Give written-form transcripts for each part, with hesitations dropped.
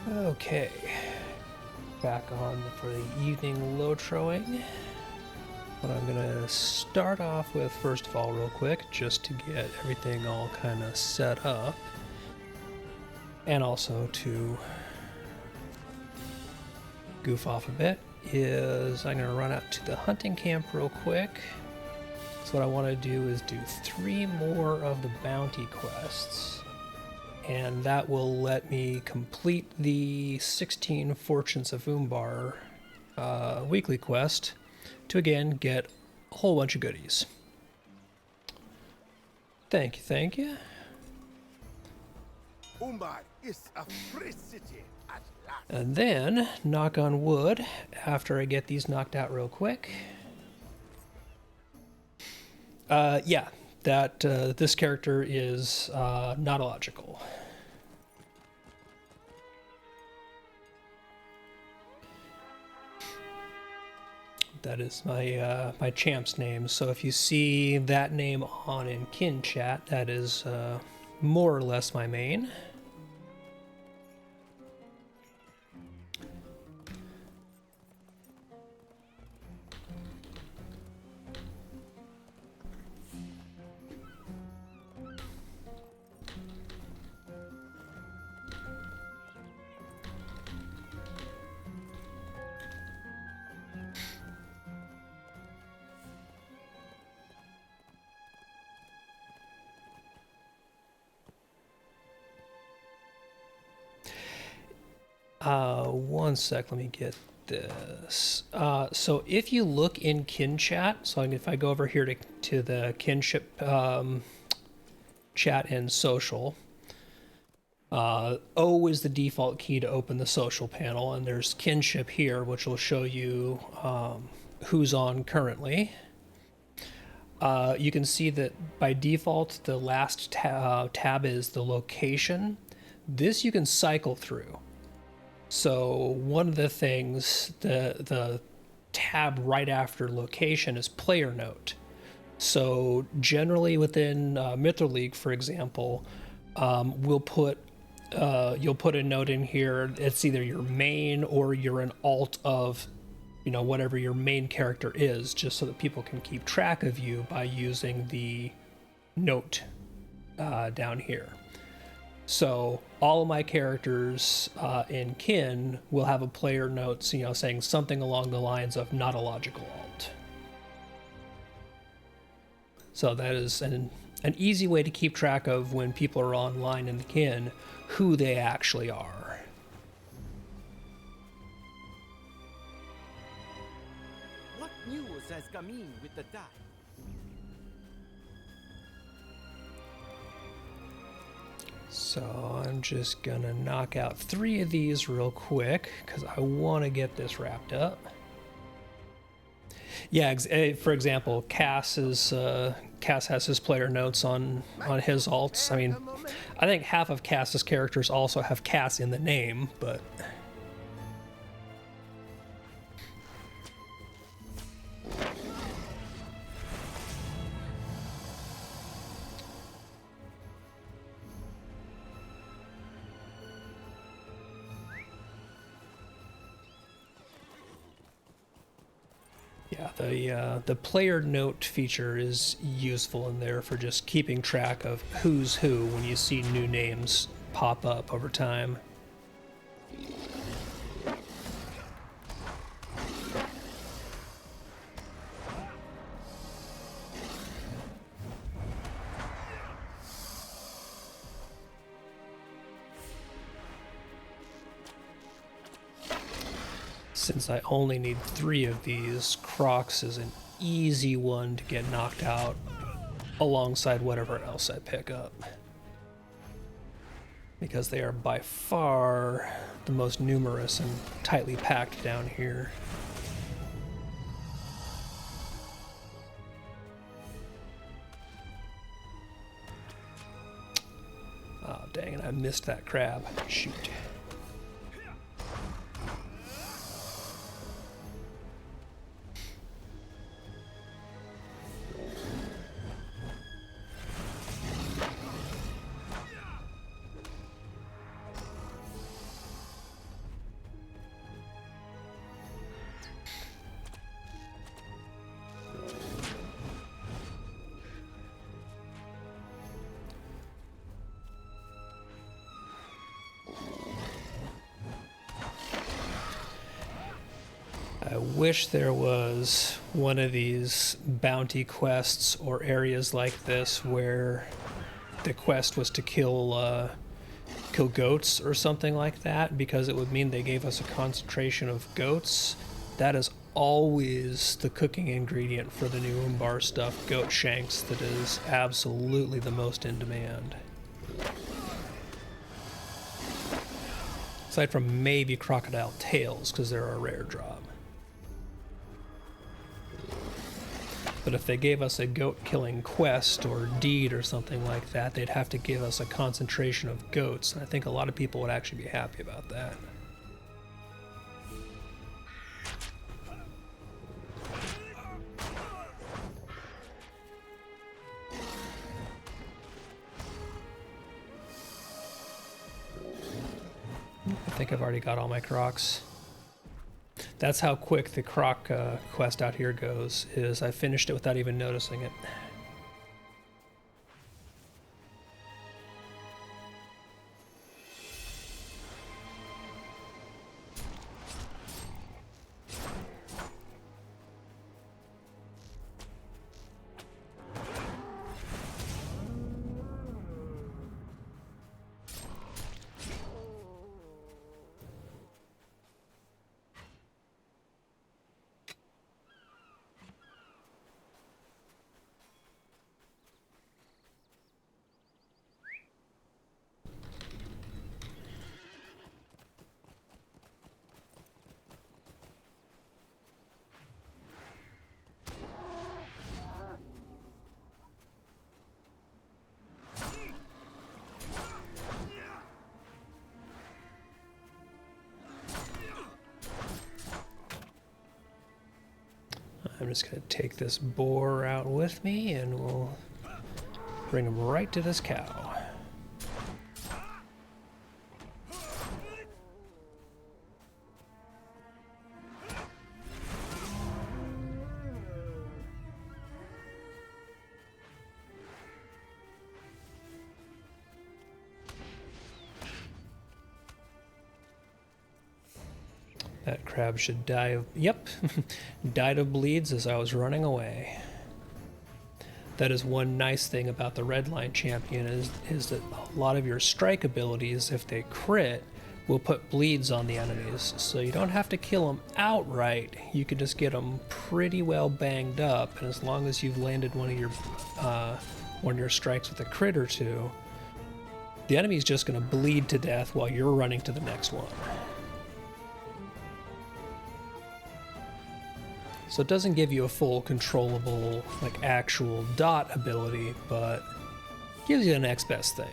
Okay, back on for the evening lotroing. What I'm gonna start off with, first of all, real quick, just to get everything all kind of set up, and also to goof off a bit, is I'm gonna run out to the hunting camp real quick. So what I want to do is do 3 more of the bounty quests. And that will let me complete the 16 Fortunes of Umbar weekly quest to again get a whole bunch of goodies. Thank you, thank you. Umbar is a free city at last. And then, knock on wood, after I get these knocked out real quick. Yeah, that this character is not illogical. That is my my champ's name. So if you see that name on in kin chat, that is more or less my main. One sec, let me get this. So if you look in kin chat, so if I go over here to the kinship chat and social, O is the default key to open the social panel, and there's kinship here, which will show you who's on currently. You can see that by default, the last tab is the location. This you can cycle through. So one of the things, the tab right after location is player note. So generally within Mythril League, for example, we'll put you'll put a note in here. It's either your main or you're an alt of, you know, whatever your main character is, just so that people can keep track of you by using the note down here. So all of my characters in kin will have a player note, you know, saying something along the lines of not a logical alt. So that is an easy way to keep track of when people are online in the kin, who they actually are. What news has come in with the tide? So I'm just gonna knock out 3 of these real quick because I want to get this wrapped up. Yeah, for example, Cass has his player notes on his alts. I mean, I think half of Cass's characters also have Cass in the name, but yeah, the player note feature is useful in there for just keeping track of who's who when you see new names pop up over time. Since I only need 3 of these, Crocs is an easy one to get knocked out alongside whatever else I pick up. Because they are by far the most numerous and tightly packed down here. Oh, dang it, I missed that crab. Shoot. I wish there was one of these bounty quests or areas like this where the quest was to kill goats or something like that, because it would mean they gave us a concentration of goats. That is always the cooking ingredient for the new Umbar stuff, goat shanks, that is absolutely the most in demand. Aside from maybe crocodile tails, because they're a rare drop. But if they gave us a goat killing quest or deed or something like that, they'd have to give us a concentration of goats. And I think a lot of people would actually be happy about that. I think I've already got all my crocs. That's how quick the croc quest out here goes, is I finished it without even noticing it. I'm just going to take this boar out with me and we'll bring him right to this cow. That crab should die of... Yep, died of bleeds as I was running away. That is one nice thing about the Redline Champion is that a lot of your strike abilities, if they crit, will put bleeds on the enemies. So you don't have to kill them outright. You can just get them pretty well banged up, and as long as you've landed one of your strikes with a crit or two, the enemy's just going to bleed to death while you're running to the next one. So it doesn't give you a full controllable, like, actual dot ability, but gives you the next best thing.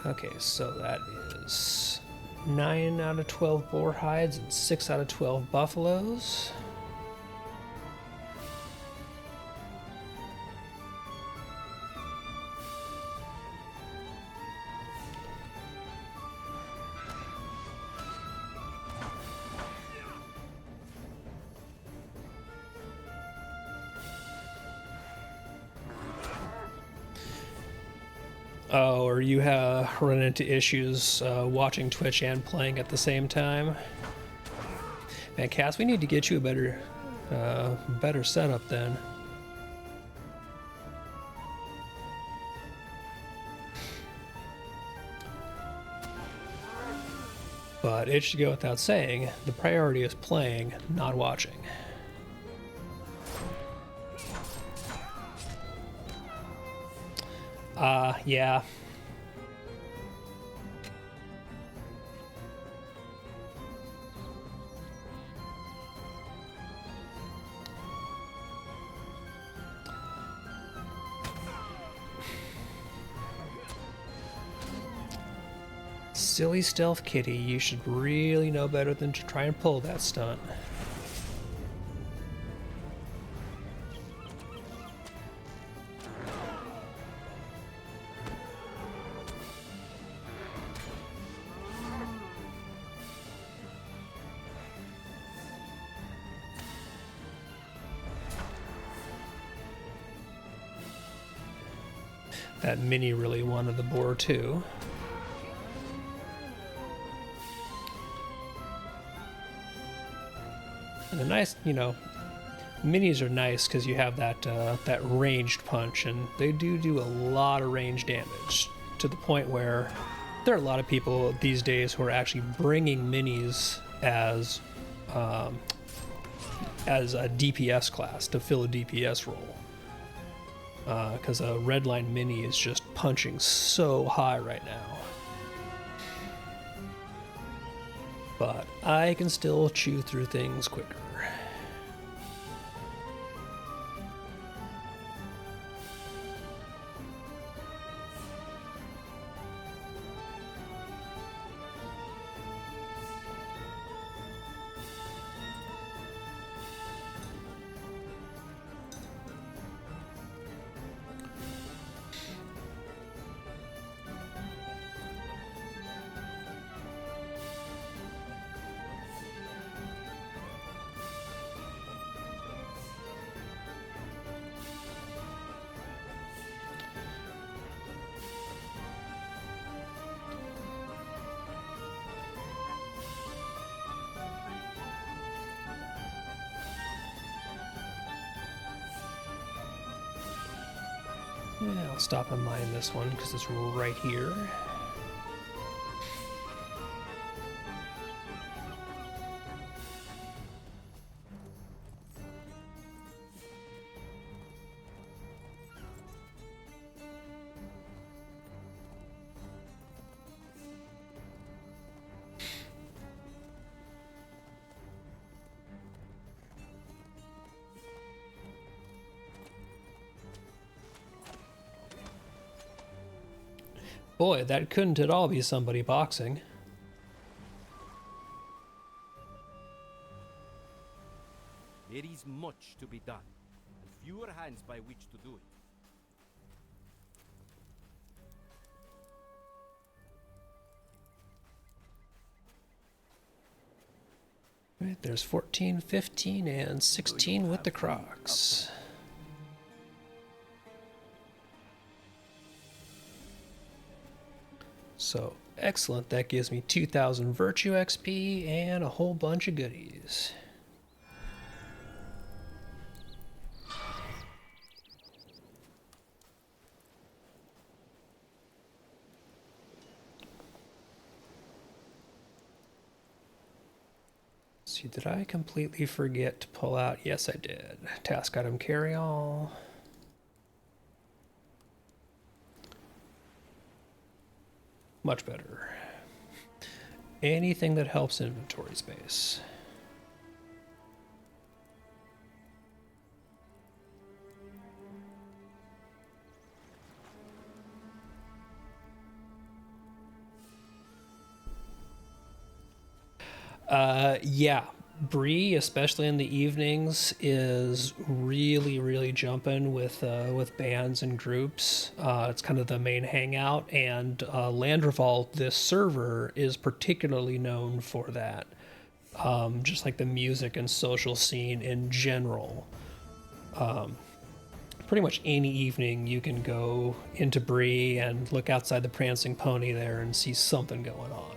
Okay, so that is 9 out of 12 boar hides and 6 out of 12 buffaloes. Oh, or you run into issues watching Twitch and playing at the same time? Man, Cass, we need to get you a better setup then. But it should go without saying, the priority is playing, not watching. Yeah. Silly Stealth Kitty, you should really know better than to try and pull that stunt. That Mini really wanted the boar too. And the nice, minis are nice because you have that ranged punch, and they do a lot of range damage to the point where there are a lot of people these days who are actually bringing minis as a DPS class to fill a DPS role. Because a Redline Mini is just punching so high right now. But I can still chew through things quicker. Yeah, I'll stop and mine this one because it's right here. Boy, that couldn't at all be somebody boxing. There is much to be done, and fewer hands by which to do it. Right, there's 14, 15, and 16 with the Crocs. So, excellent. That gives me 2,000 Virtue XP and a whole bunch of goodies. See, did I completely forget to pull out? Yes, I did. Task item carry all. Much better. Anything that helps inventory space. Yeah, Bree, especially in the evenings, is really jumping with bands and groups. It's kind of the main hangout, and Landrevault, this server, is particularly known for that. Just like the music and social scene in general. Pretty much any evening you can go into Bree and look outside the Prancing Pony there and see something going on.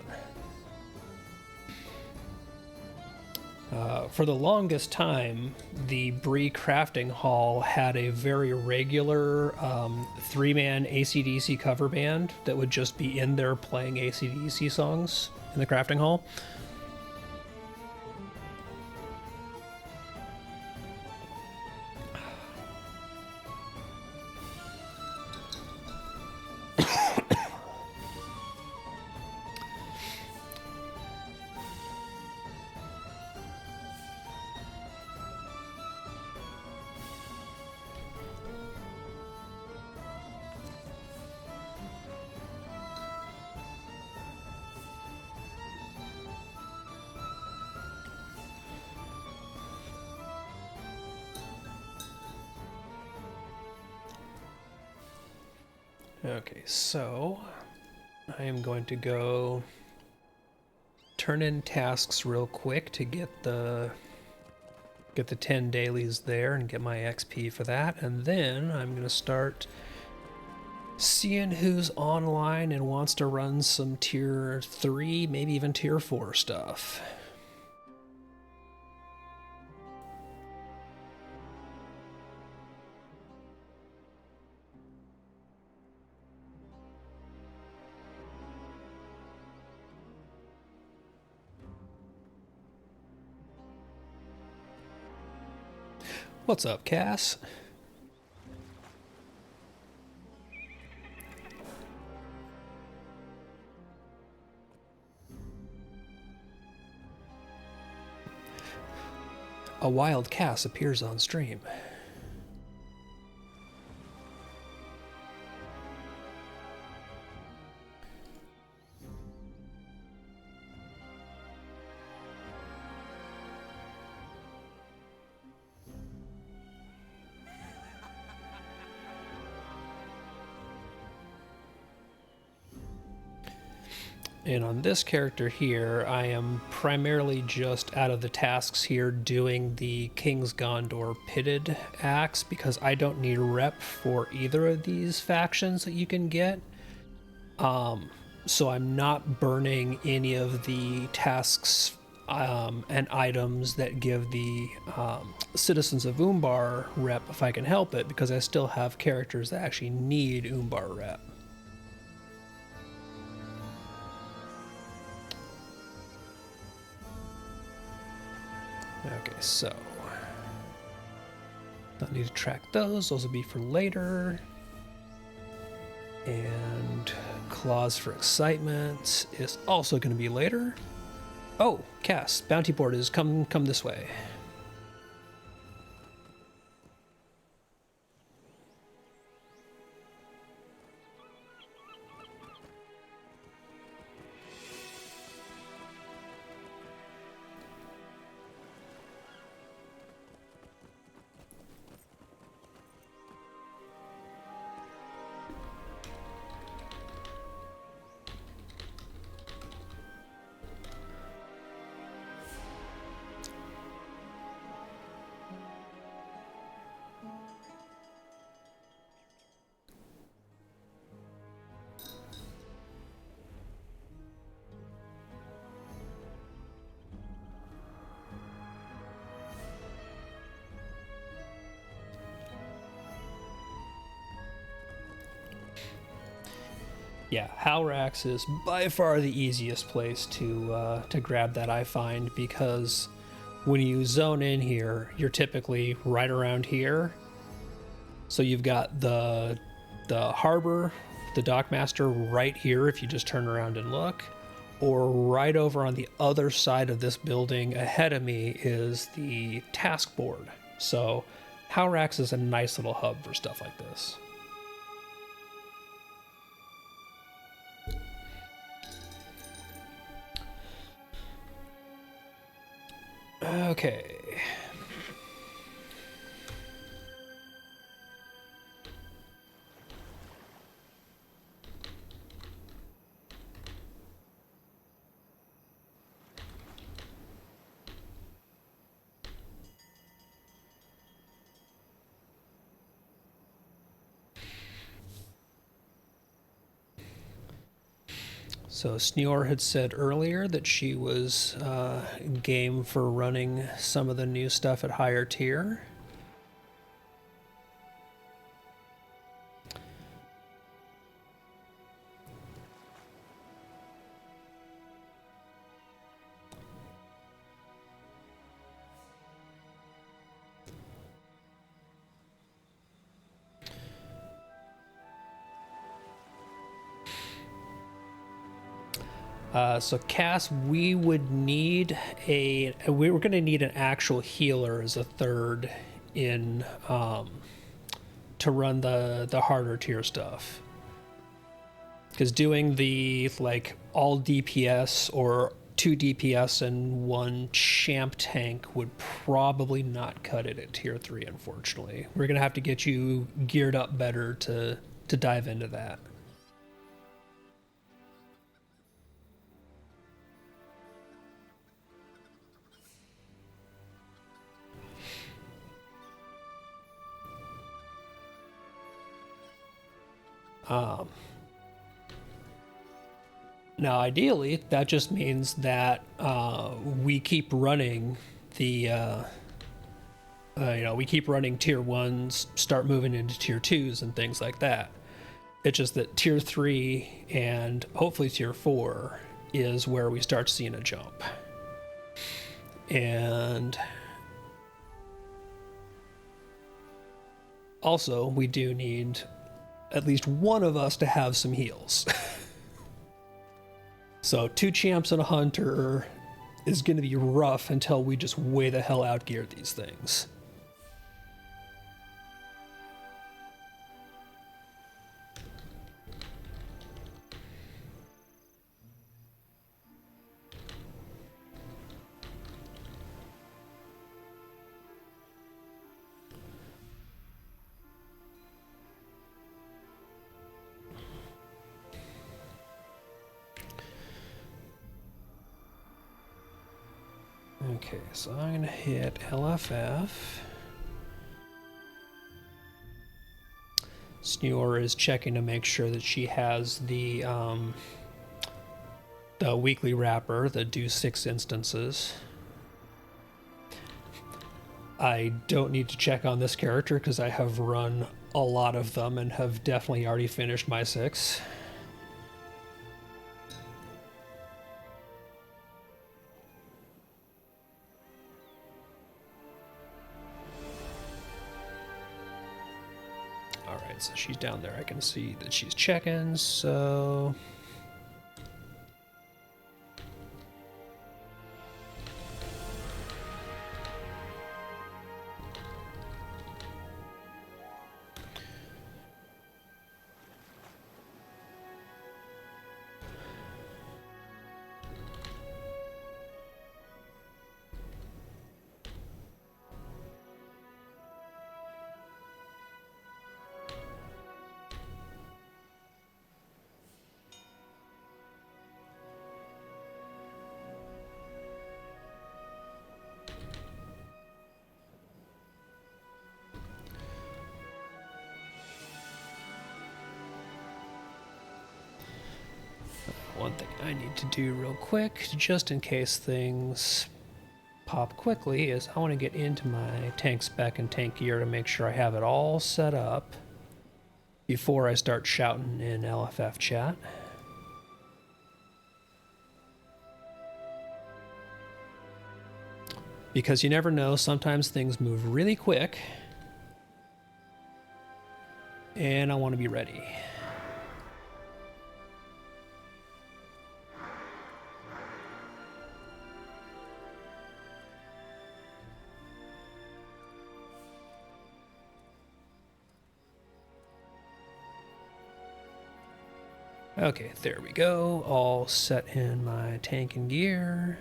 For the longest time, the Bree Crafting Hall had a very regular three-man AC/DC cover band that would just be in there playing AC/DC songs in the Crafting Hall. Okay, so I am going to go turn in tasks real quick to get the 10 dailies there and get my XP for that, and then I'm going to start Seeing who's online and wants to run some tier 3, maybe even tier 4 stuff. What's up, Cass? A wild Cass appears on stream. And on this character here, I am primarily just out of the tasks here doing the King's Gondor Pitted Axe because I don't need rep for either of these factions that you can get. So I'm not burning any of the tasks and items that give the Citizens of Umbar rep if I can help it, because I still have characters that actually need Umbar rep. Okay, so don't need to track those. Those will be for later. And Claws for Excitement is also going to be later. Oh, Cass, bounty board is come this way. Yeah, Halrax is by far the easiest place to grab that, I find, because when you zone in here, you're typically right around here. So you've got the harbor, the dockmaster right here if you just turn around and look, or right over on the other side of this building ahead of me is the task board. So Halrax is a nice little hub for stuff like this. Okay. So Sneor had said earlier that she was game for running some of the new stuff at higher tier. So Cass, we would need we were going to need an actual healer as a third in to run the harder tier stuff. Because doing the like all DPS or 2 DPS and 1 champ tank would probably not cut it at tier 3, unfortunately. We're going to have to get you geared up better to dive into that. Now, ideally, that just means that we keep running we keep running tier 1s, start moving into tier 2s and things like that. It's just that tier 3 and hopefully tier 4 is where we start seeing a jump. And also, we do need at least one of us to have some heals. So 2 champs and a hunter is going to be rough until we just way the hell outgear these things. Okay, so I'm going to hit LFF. Snewer is checking to make sure that she has the weekly wrapper that do 6 instances. I don't need to check on this character because I have run a lot of them and have definitely already finished my 6. Alright, so she's down there. I can see that she's checking, so... One thing I need to do real quick, just in case things pop quickly, is I want to get into my tank spec and tank gear to make sure I have it all set up before I start shouting in LFF chat. Because you never know, sometimes things move really quick, and I want to be ready. Okay, there we go. All set in my tank and gear.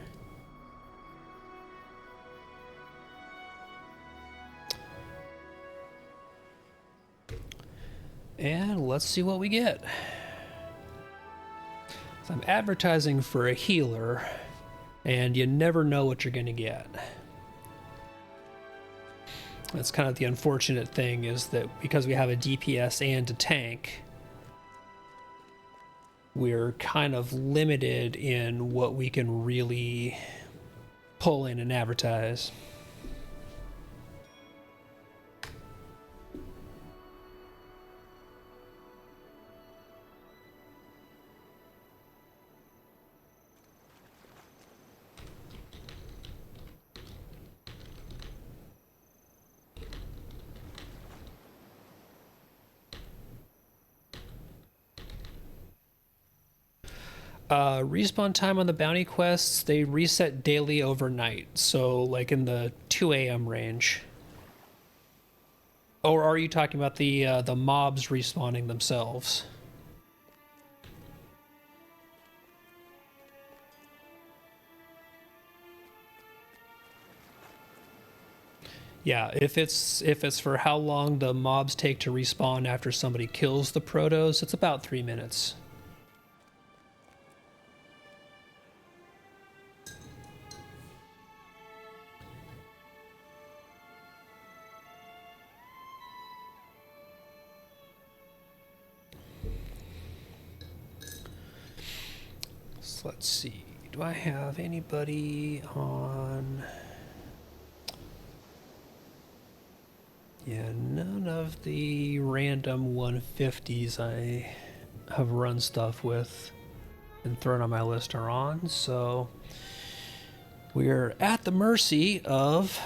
And let's see what we get. So I'm advertising for a healer, and you never know what you're going to get. That's kind of the unfortunate thing, is that because we have a DPS and a tank, we're kind of limited in what we can really pull in and advertise. Respawn time on the bounty quests, they reset daily overnight, so like in the 2 a.m. range. Or are you talking about the mobs respawning themselves? Yeah, if it's for how long the mobs take to respawn after somebody kills the protos, it's about 3 minutes. So let's see. Do I have anybody on? Yeah, none of the random 150s I have run stuff with and thrown on my list are on, so we're at the mercy of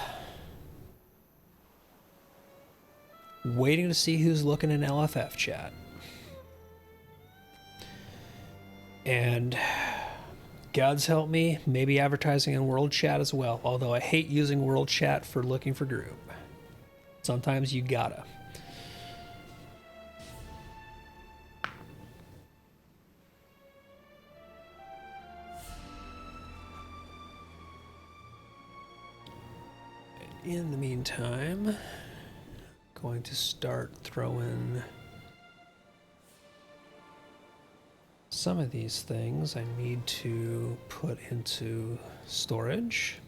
waiting to see who's looking in LFF chat. And God's help me, maybe advertising in World Chat as well, although I hate using World Chat for looking for group. Sometimes you gotta. In the meantime, going to start throwing some of these things I need to put into storage.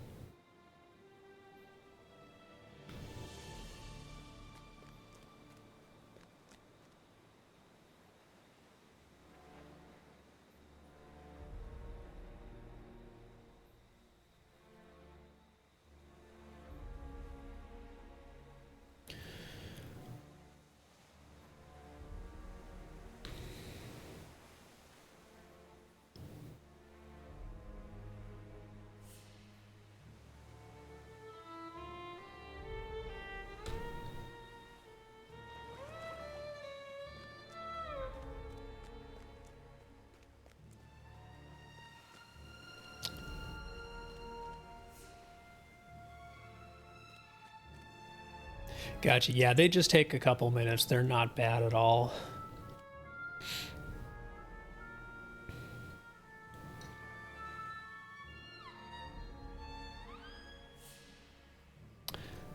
Gotcha. Yeah, they just take a couple minutes. They're not bad at all.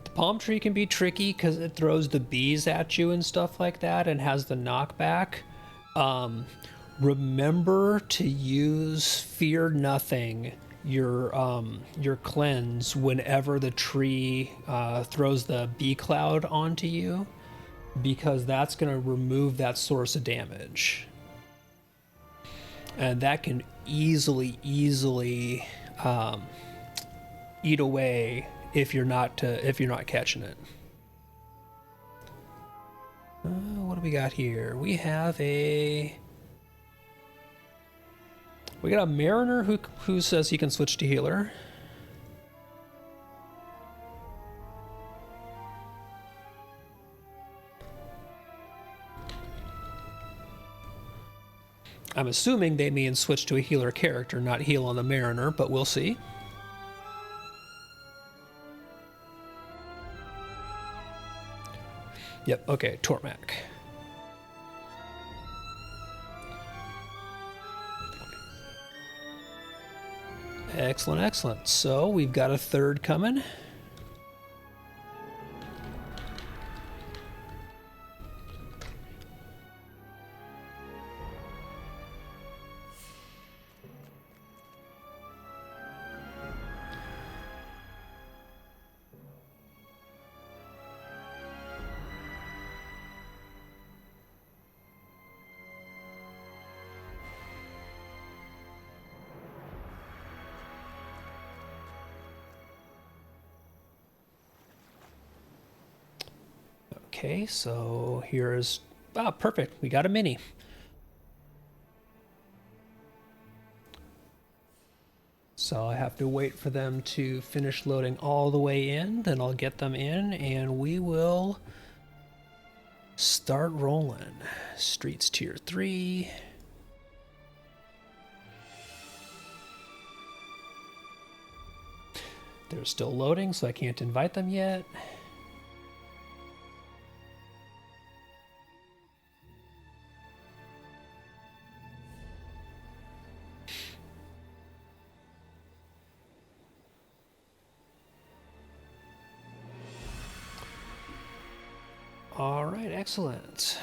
The palm tree can be tricky because it throws the bees at you and stuff like that and has the knockback. Remember to use Fear Nothing, your cleanse, whenever the tree throws the bee cloud onto you, because that's going to remove that source of damage, and that can easily eat away if you're not catching it. What do we got here? We got a Mariner who says he can switch to healer. I'm assuming they mean switch to a healer character, not heal on the Mariner, but we'll see. Yep, okay, Tormac. Excellent, excellent. So we've got a third coming. Okay, so here's... Ah, perfect. We got a mini. So I have to wait for them to finish loading all the way in, then I'll get them in, and we will start rolling. Streets Tier 3. They're still loading, so I can't invite them yet. All right, excellent.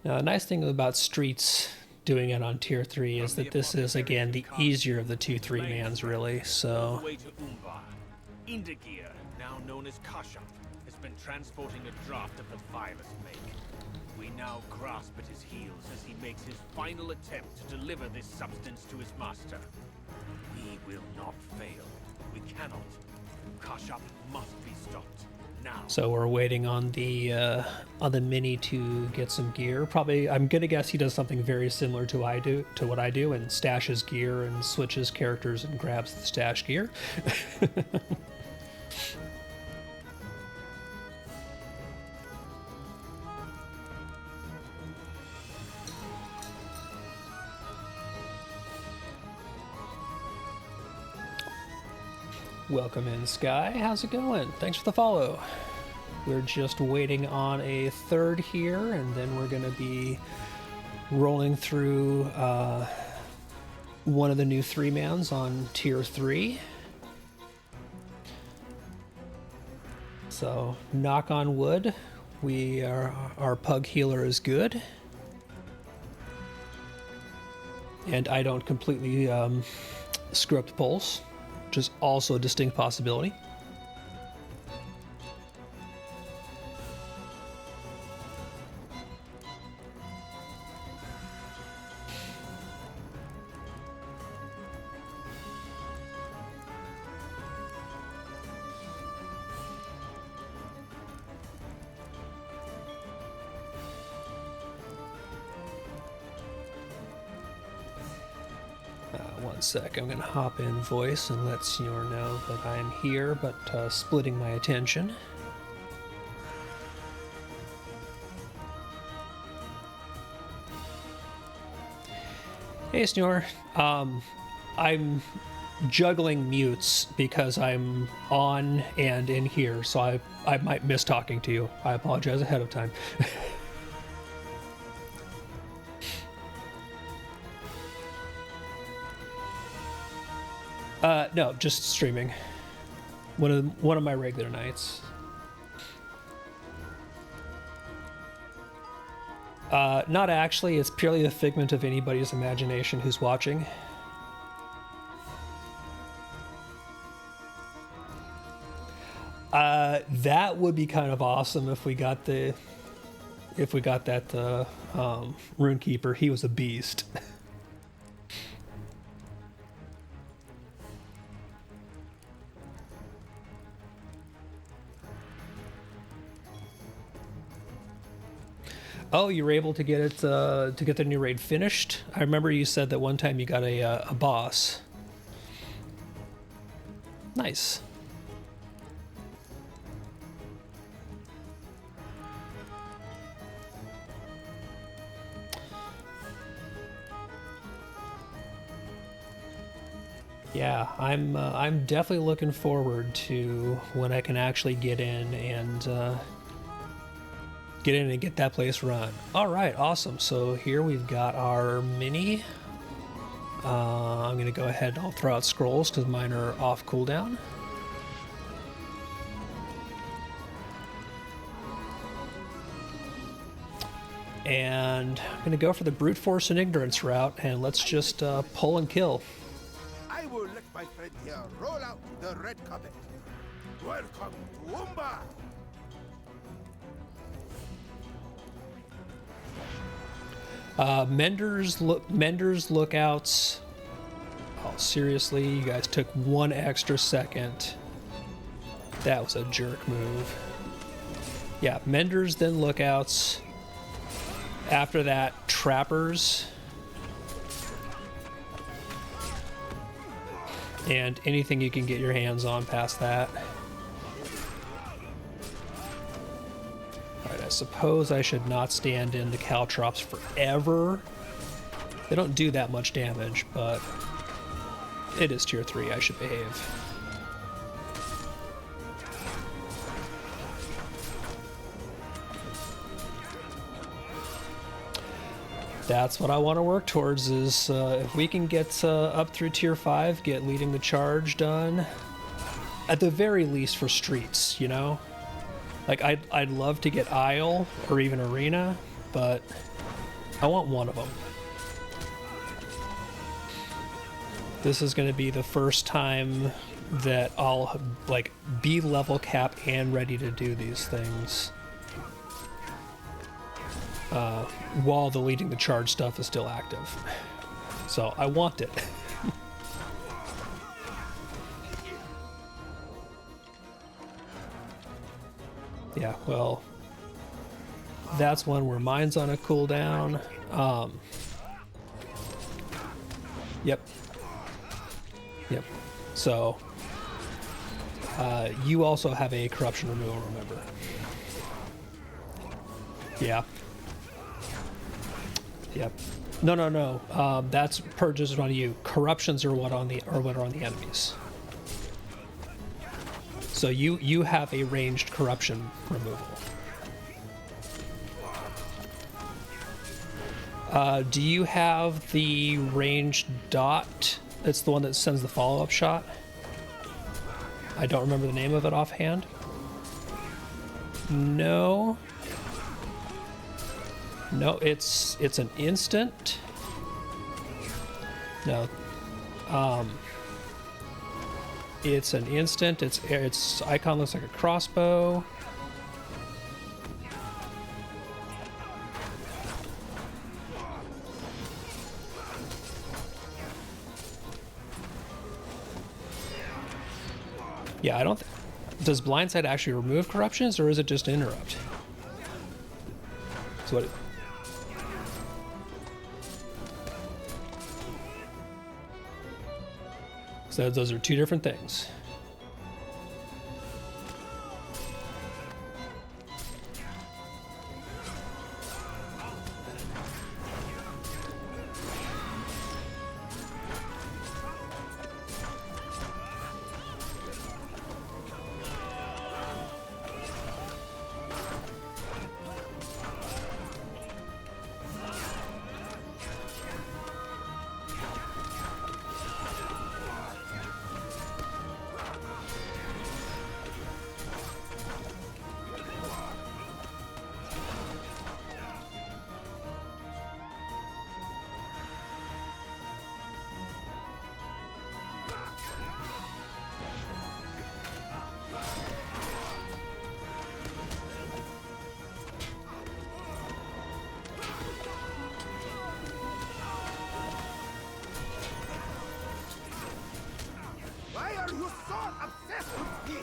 Now, a nice thing about Streets doing it on Tier 3 is that this is, again, the easier of the two 3-mans, really, so... Way to Umbar. Indagir, now known as Kasha, has been transporting a draft of the virus make. We now grasp at his heels as he makes his final attempt to deliver this substance to his master. We will not fail. We cannot. Kashyap must be stopped. Now. So we're waiting on the mini to get some gear. Probably, I'm gonna guess he does something very similar to what I do, and stashes gear and switches characters and grabs the stash gear. Welcome in, Sky. How's it going? Thanks for the follow. We're just waiting on a third here, and then we're going to be rolling through one of the new 3-mans on tier 3. So, knock on wood, our pug healer is good. And I don't completely screw up the pulse, which is also a distinct possibility. One sec, I'm gonna hop in voice and let Senor know that I'm here, but splitting my attention. Hey Senor, I'm juggling mutes because I'm on and in here, so I might miss talking to you. I apologize ahead of time. No, just streaming. One of my regular nights. Not actually. It's purely a figment of anybody's imagination who's watching. That would be kind of awesome if we got that Runekeeper. He was a beast. Oh, you were able to get it to get the new raid finished? I remember you said that one time you got a boss. Nice. Yeah, I'm definitely looking forward to when I can actually get in and get that place run. All right, awesome. So here we've got our mini. I'm gonna go ahead and I'll throw out scrolls because mine are off cooldown. And I'm gonna go for the brute force and ignorance route, and let's just pull and kill. I will let my friend here roll out the red carpet. Welcome to Umbar. Menders lookouts. Oh, seriously, you guys took one extra second. That was a jerk move. Yeah, Menders, then lookouts. After that, trappers. And anything you can get your hands on past that. Alright, I suppose I should not stand in the caltrops forever. They don't do that much damage, but it is tier 3, I should behave. That's what I want to work towards, is if we can get up through tier 5, get leading the charge done. At the very least for streets, you know? Like, I'd love to get Isle or even Arena, but I want one of them. This is going to be the first time that I'll like be level cap and ready to do these things while the leading the charge stuff is still active. So I want it. Yeah, well, that's one where mine's on a cooldown. Yep. Yep. So, you also have a corruption removal, remember? Yeah. Yep. No. That's purges on you. Corruptions are what are on the enemies. So you have a ranged corruption removal. Do you have the ranged dot? It's the one that sends the follow-up shot. I don't remember the name of it offhand. No, it's an instant. No, it's an instant. Its icon looks like a crossbow. Yeah, I don't. Does Blindside actually remove corruptions, or is it just interrupt? So what? So those are two different things. Why are you so obsessed with me?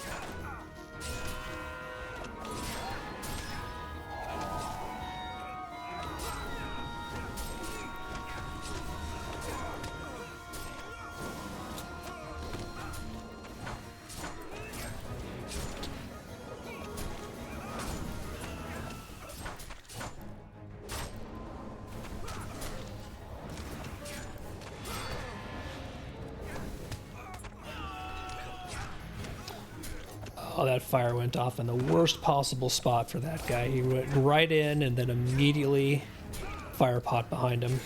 Oh, that fire went off in the worst possible spot for that guy. He went right in and then immediately fire pot behind him.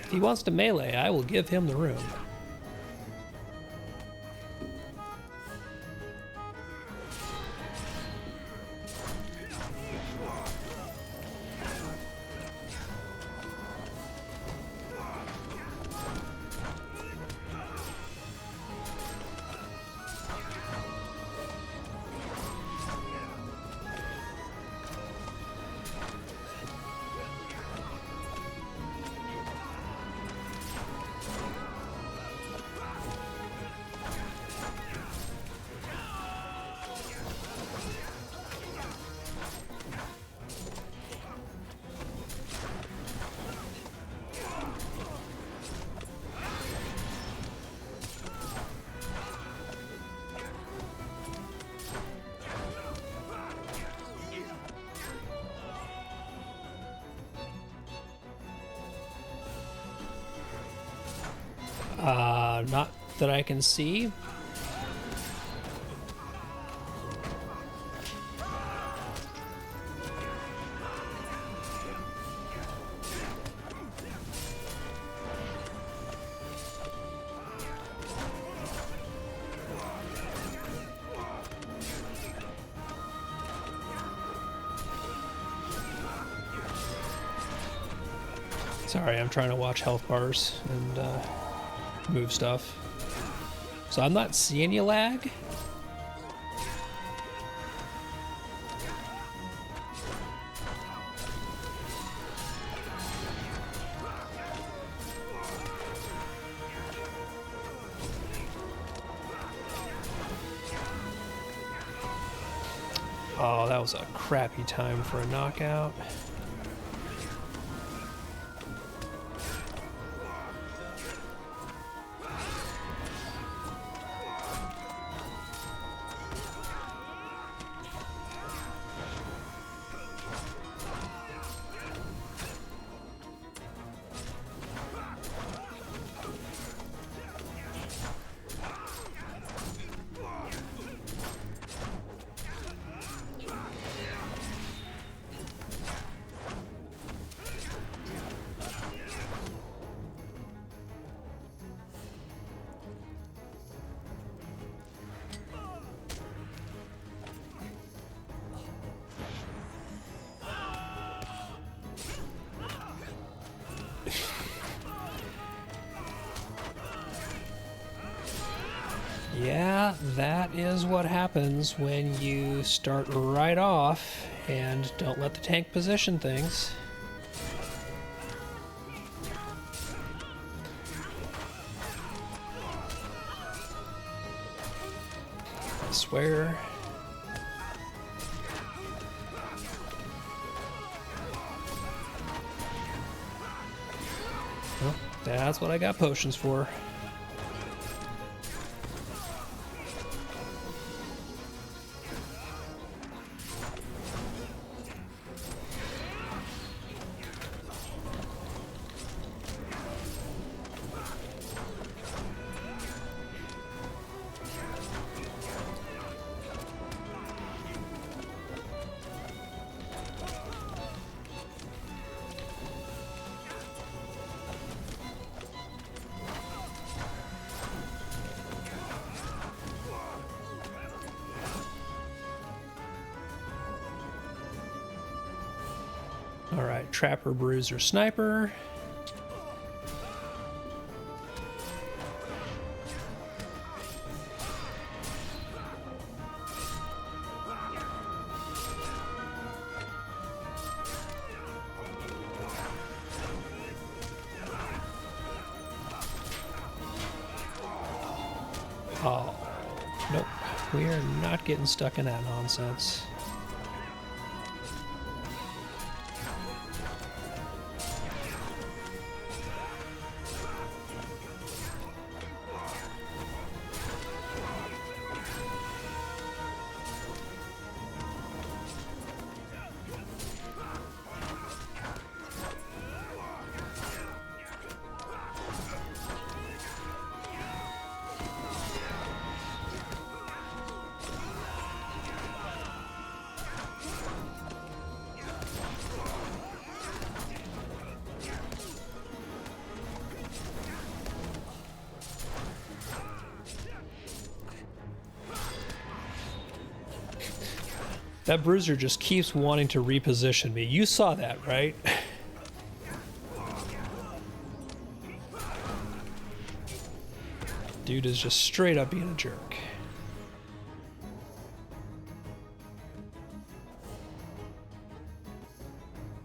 If he wants to melee, I will give him the room. Not that I can see. Sorry, I'm trying to watch health bars and move stuff. So I'm not seeing any lag. Oh, that was a crappy time for a knockout. Yeah, that is what happens when you start right off and don't let the tank position things. I swear. Well, that's what I got potions for. Alright, Trapper, Bruiser, Sniper. Oh, nope. We are not getting stuck in that nonsense. That Bruiser just keeps wanting to reposition me. You saw that, right? Dude is just straight up being a jerk.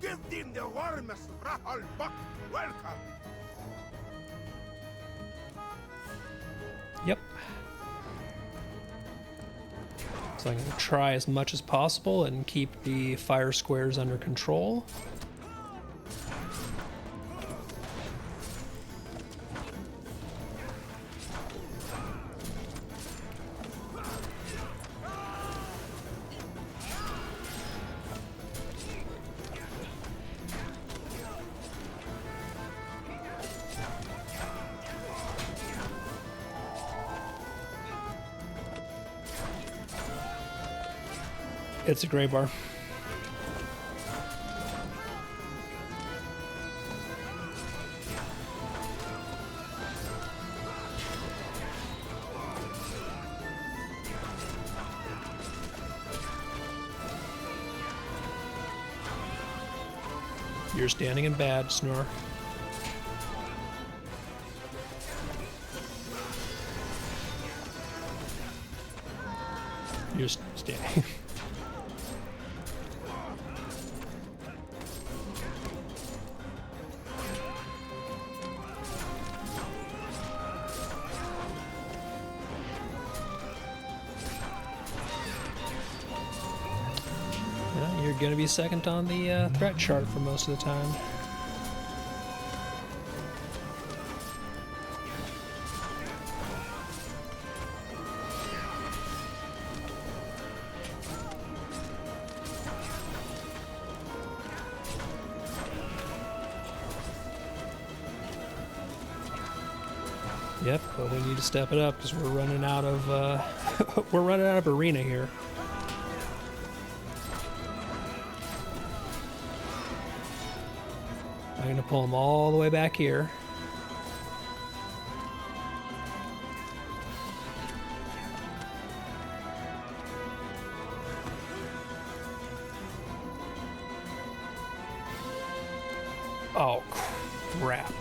Give them the warmest Rahal Buck welcome. Yep. So I'm going to try as much as possible and keep the fire squares under control. It's a gray bar. You're standing in bad, Snore. You're just standing. Yeah, you're gonna be second on the threat chart for most of the time. Yep, but we need to step it up because we're running out of we're running out of arena here. I'm gonna pull them all the way back here. Oh crap.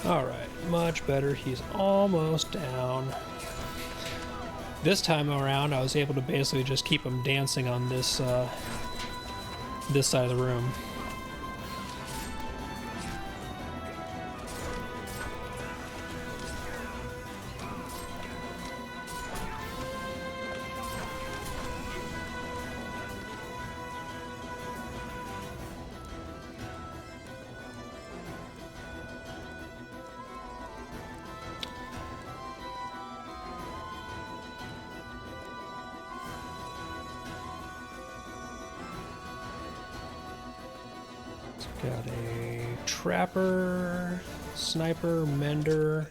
Alright, much better. He's almost down. This time around, I was able to basically just keep him dancing on this, this side of the room. Got a trapper, sniper, mender.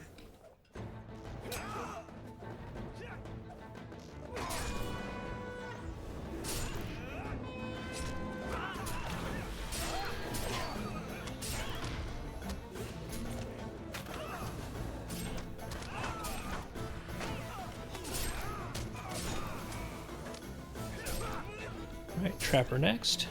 All right, trapper next.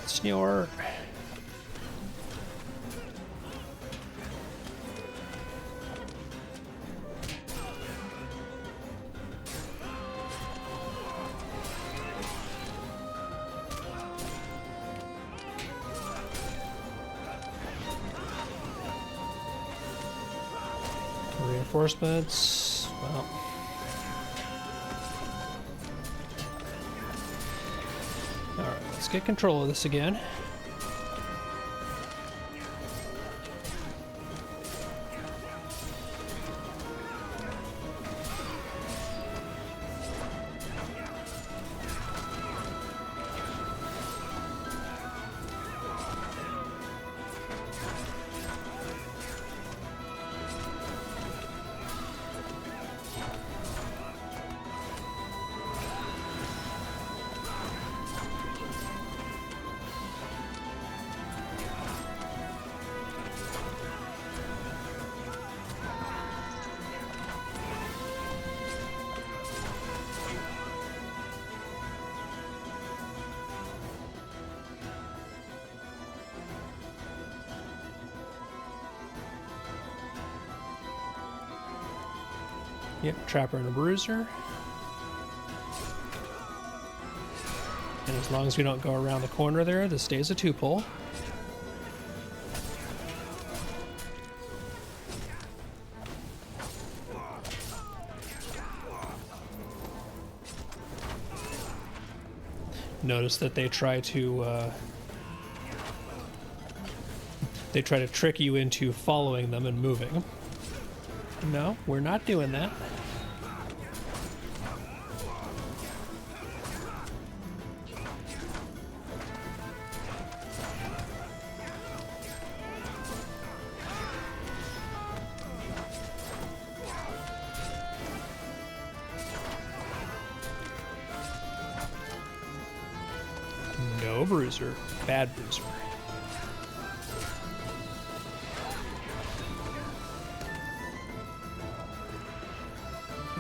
Snort. Reinforcements. Well. Alright, let's get control of this again. Yep, Trapper and a Bruiser. And as long as we don't go around the corner there, this stays a 2-pole. Notice that they try to trick you into following them and moving. No, we're not doing that. No Bruiser. Bad Bruiser.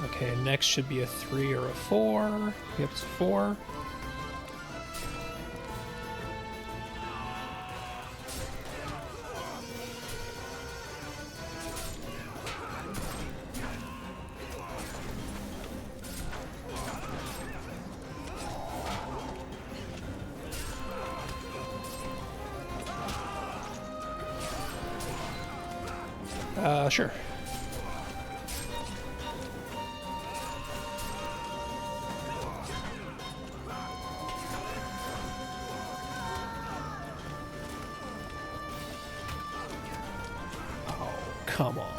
Okay, next should be a 3 or a 4. Yep, it's a 4. Sure. Come on.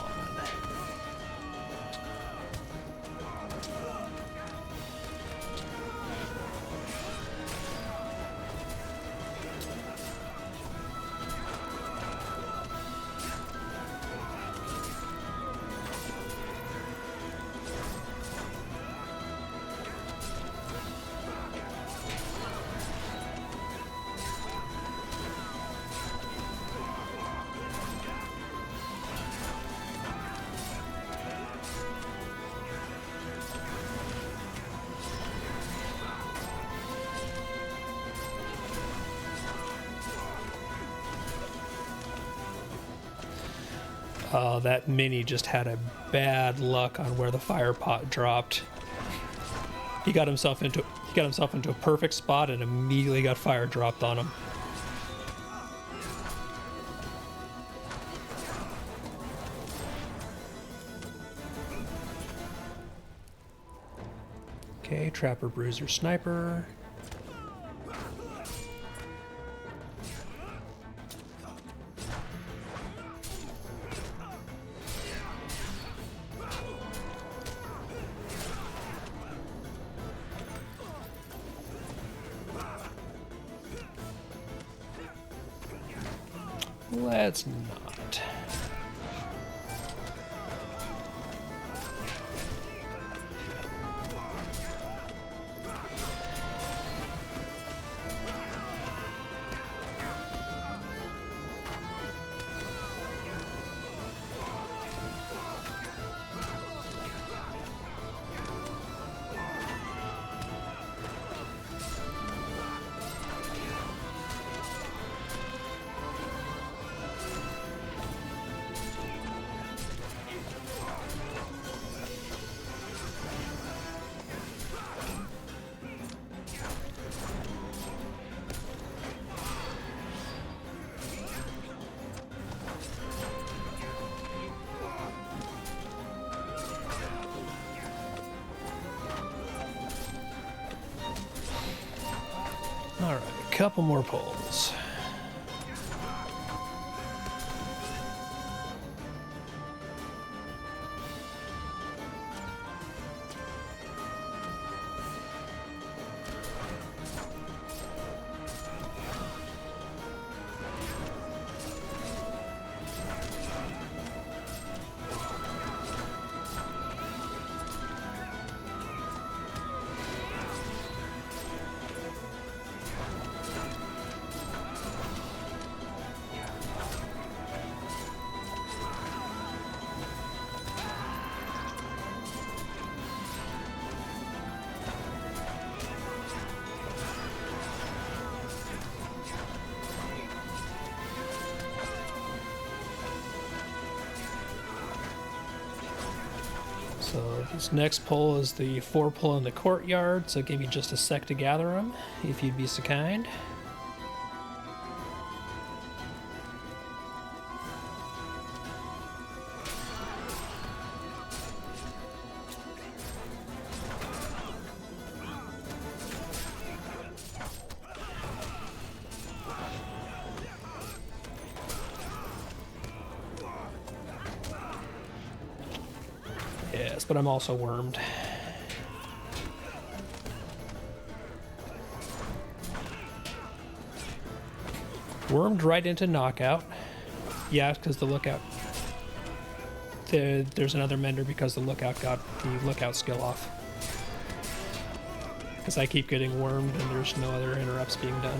That mini just had a bad luck on where the fire pot dropped. He got himself into a perfect spot and immediately got fire dropped on him. Okay, Trapper, Bruiser, Sniper. Let's not. couple more poles. So this next pole is the 4 pole in the courtyard, so give me just a sec to gather them, if you'd be so kind. Yes, but I'm also wormed. Wormed right into knockout. Yeah, because the lookout. There's another mender because the lookout got the lookout skill off. Because I keep getting wormed and there's no other interrupts being done.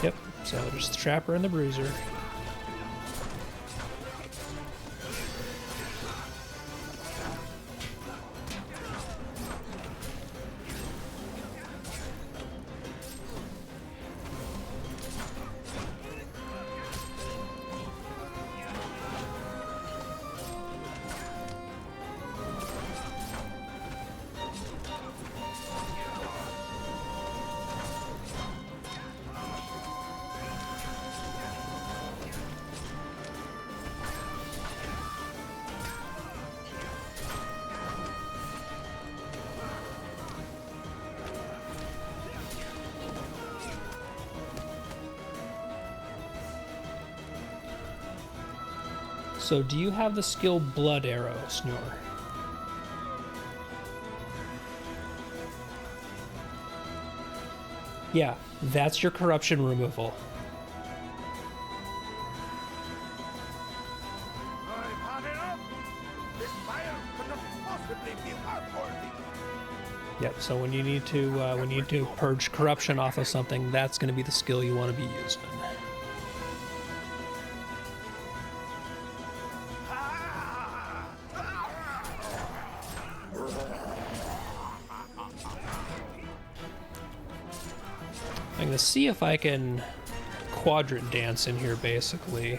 Yep, so there's the Trapper and the Bruiser. So do you have the skill Blood Arrow, Snore? Yeah, that's your corruption removal. I've had enough. This fire could not possibly be unworthy. Yep, so when you need to purge corruption off of something, that's going to be the skill you want to be using. I'm going to see if I can quadrant dance in here, basically.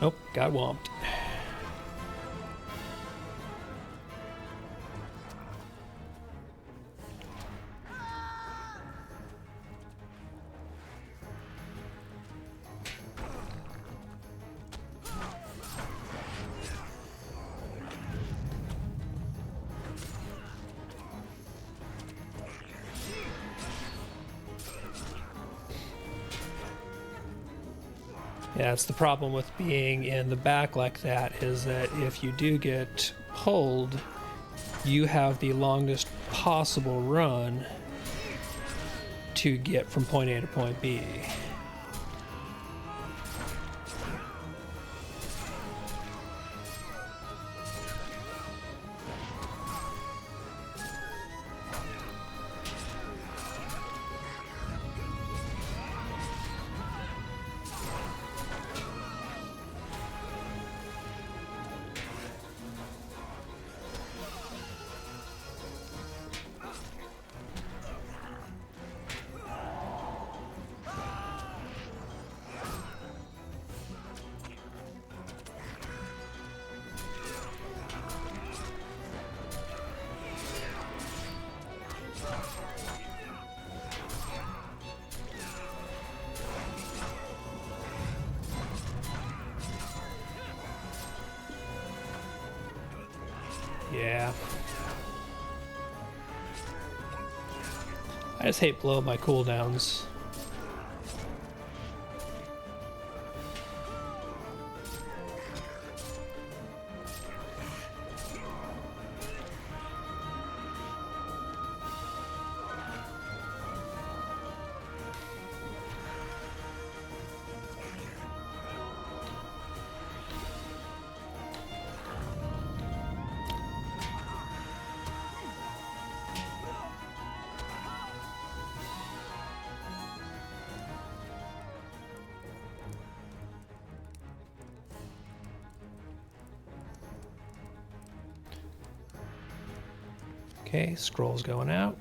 Oh, got whomped. Yeah, it's the problem with being in the back like that, is that if you do get pulled, you have the longest possible run to get from point A to point B. Yeah. I just hate blowing my cooldowns. Okay, scrolls going out.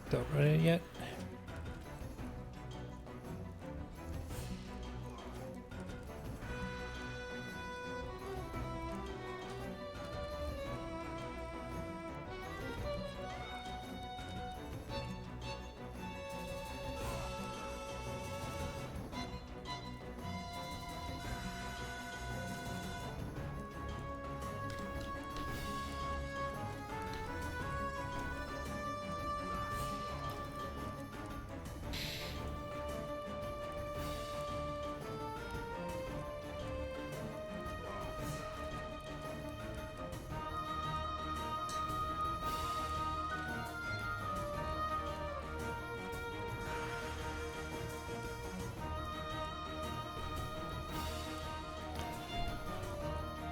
Don't run it yet.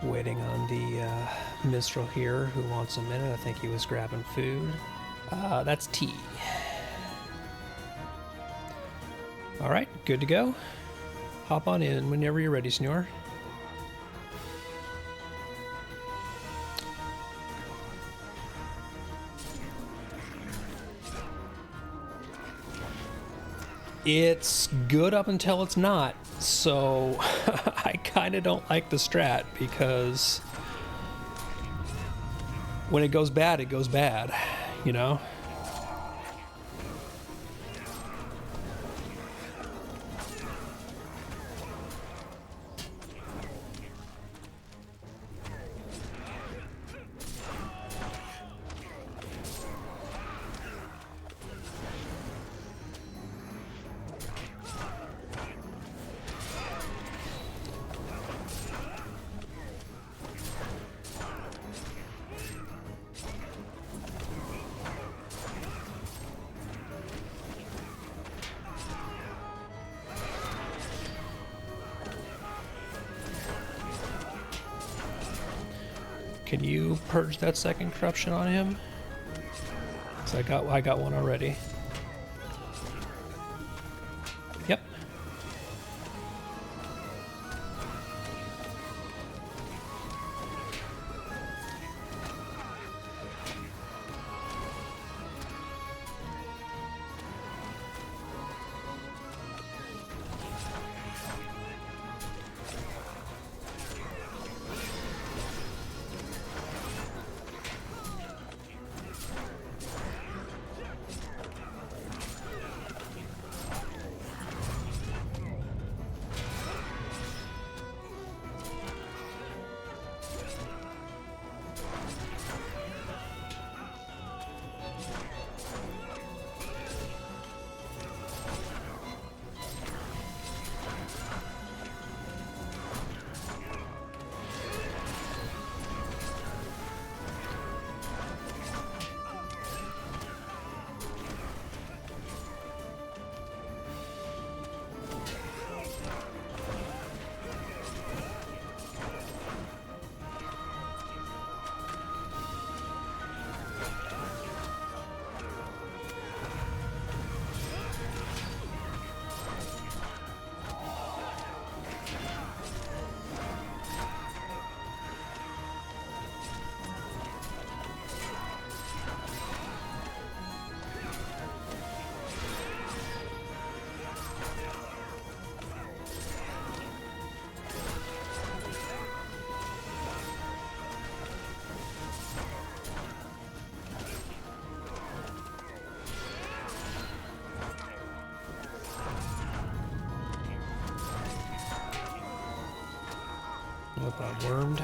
Waiting on the minstrel here who wants a minute. I think he was grabbing food. That's tea. All right, good to go. Hop on in whenever you're ready, Senor. It's good up until it's not, so I kind of don't like the strat, because when it goes bad, you know? Can you purge that second corruption on him? 'Cause I got one already. Yep. Nope, I'm wormed.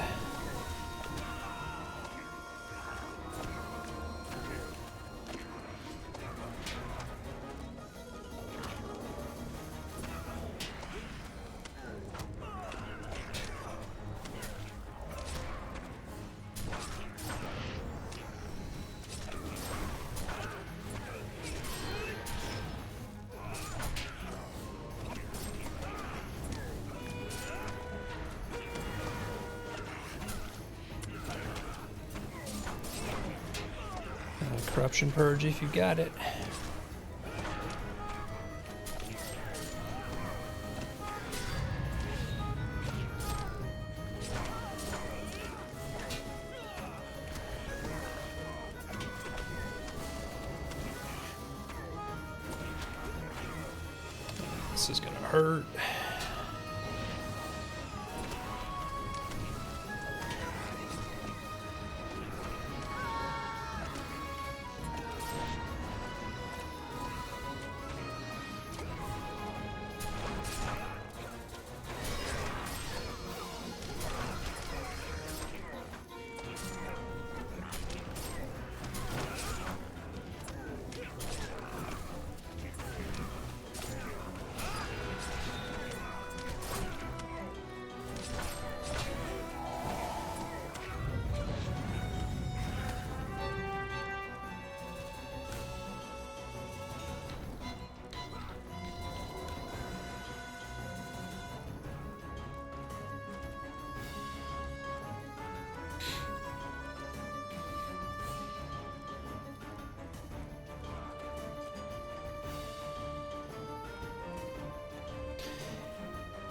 Corruption purge if you got it. This is gonna hurt.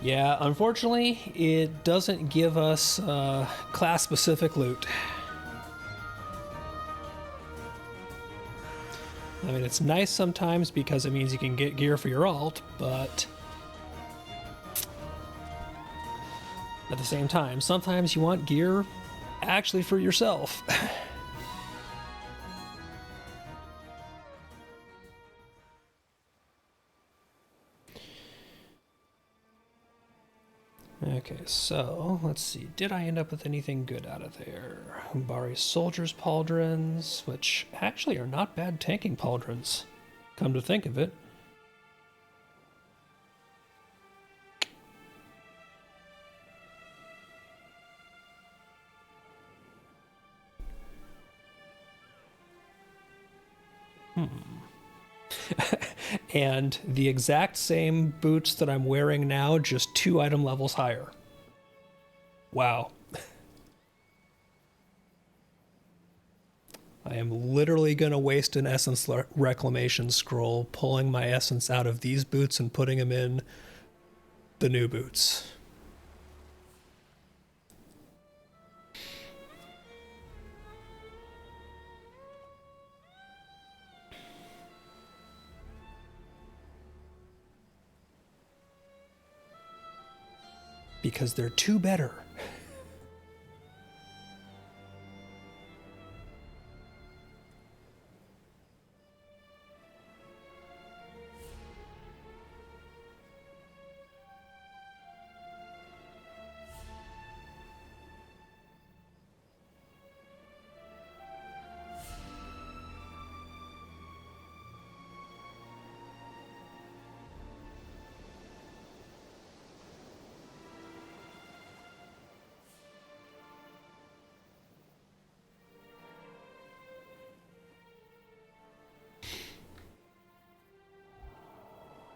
Yeah, unfortunately, it doesn't give us class-specific loot. I mean, it's nice sometimes because it means you can get gear for your alt, but at the same time, sometimes you want gear actually for yourself. Okay, so let's see. Did I end up with anything good out of there? Humbari Soldier's Pauldrons, which actually are not bad tanking pauldrons, come to think of it. And the exact same boots that I'm wearing now, just 2 item levels higher. Wow. I am literally going to waste an essence reclamation scroll pulling my essence out of these boots and putting them in the new boots. Because they're two better.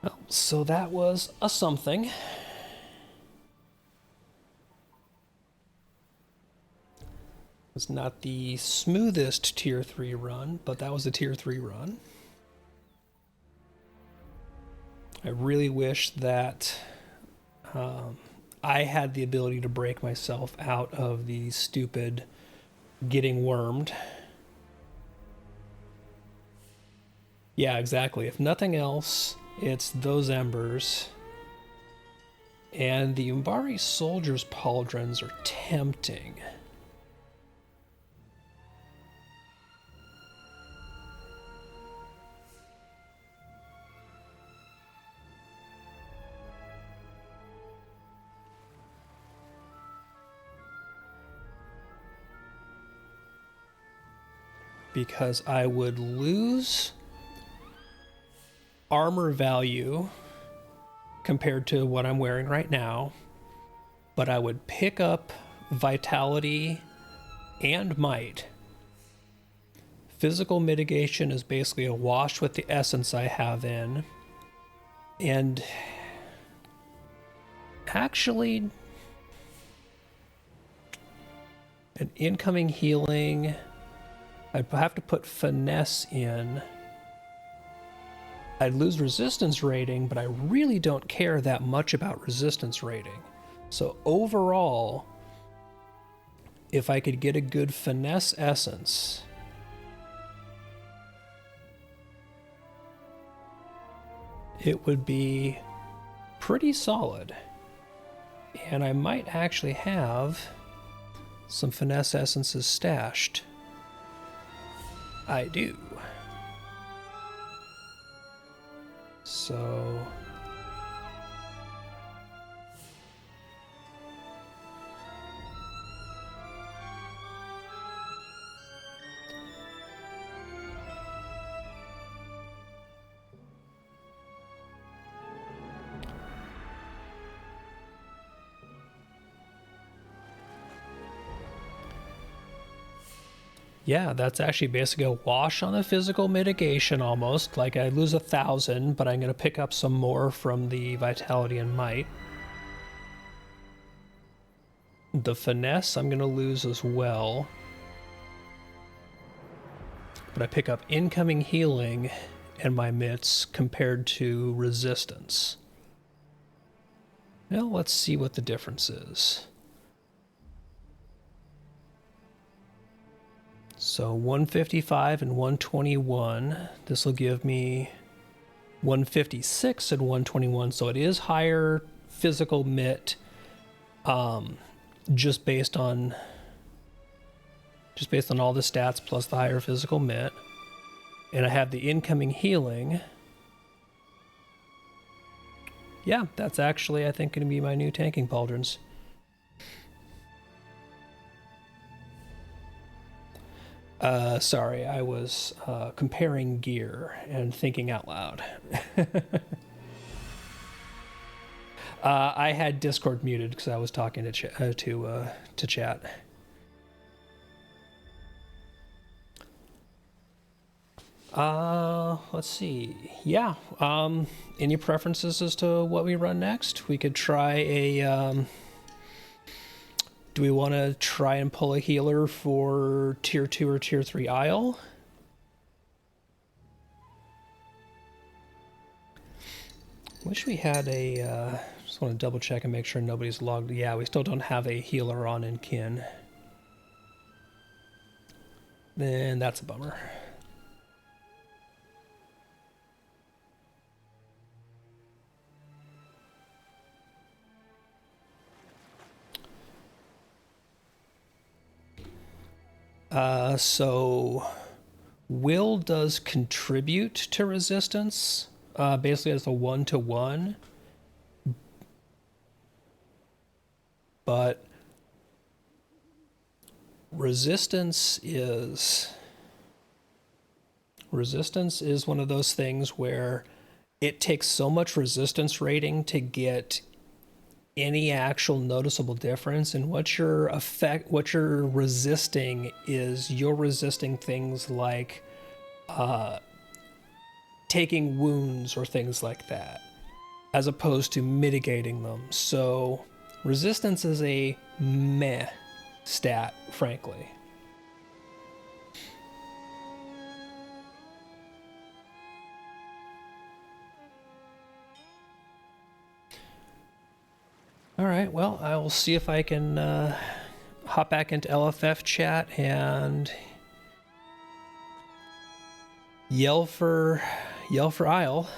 Well, so that was a something. It was not the smoothest tier 3 run, but that was a tier 3 run. I really wish that I had the ability to break myself out of the stupid getting wormed. Yeah, exactly. If nothing else, it's those embers. And the Umbari Soldier's pauldrons are tempting. Because I would lose armor value compared to what I'm wearing right now, but I would pick up vitality and might. Physical mitigation is basically a wash with the essence I have in, and actually an incoming healing, I'd have to put finesse in. I'd lose resistance rating, but I really don't care that much about resistance rating. So overall, if I could get a good finesse essence, it would be pretty solid. And I might actually have some finesse essences stashed. I do. So yeah, that's actually basically a wash on the physical mitigation almost. Like I lose 1,000, but I'm going to pick up some more from the vitality and might. The finesse I'm going to lose as well. But I pick up incoming healing and my mitts compared to resistance. Now let's see what the difference is. So 155 and 121. This will give me 156 and 121. So it is higher physical mitt, just based on all the stats plus the higher physical mitt. And I have the incoming healing. Yeah, that's actually, I think, going to be my new tanking pauldrons. Sorry, I was comparing gear and thinking out loud. I had Discord muted because I was talking to chat. Let's see. Yeah. Any preferences as to what we run next? We could try a Do we want to try and pull a healer for tier 2 or tier 3 Isle? Wish we had a, just want to double check and make sure nobody's logged. Yeah, we still don't have a healer on in Kin. Then that's a bummer. So Will does contribute to resistance, basically as a 1-to-1, but resistance is one of those things where it takes so much resistance rating to get any actual noticeable difference. And what you're resisting is you're resisting things like taking wounds or things like that, as opposed to mitigating them. So resistance is a meh stat, frankly. All right, well, I will see if I can hop back into LFF chat and yell for Isle.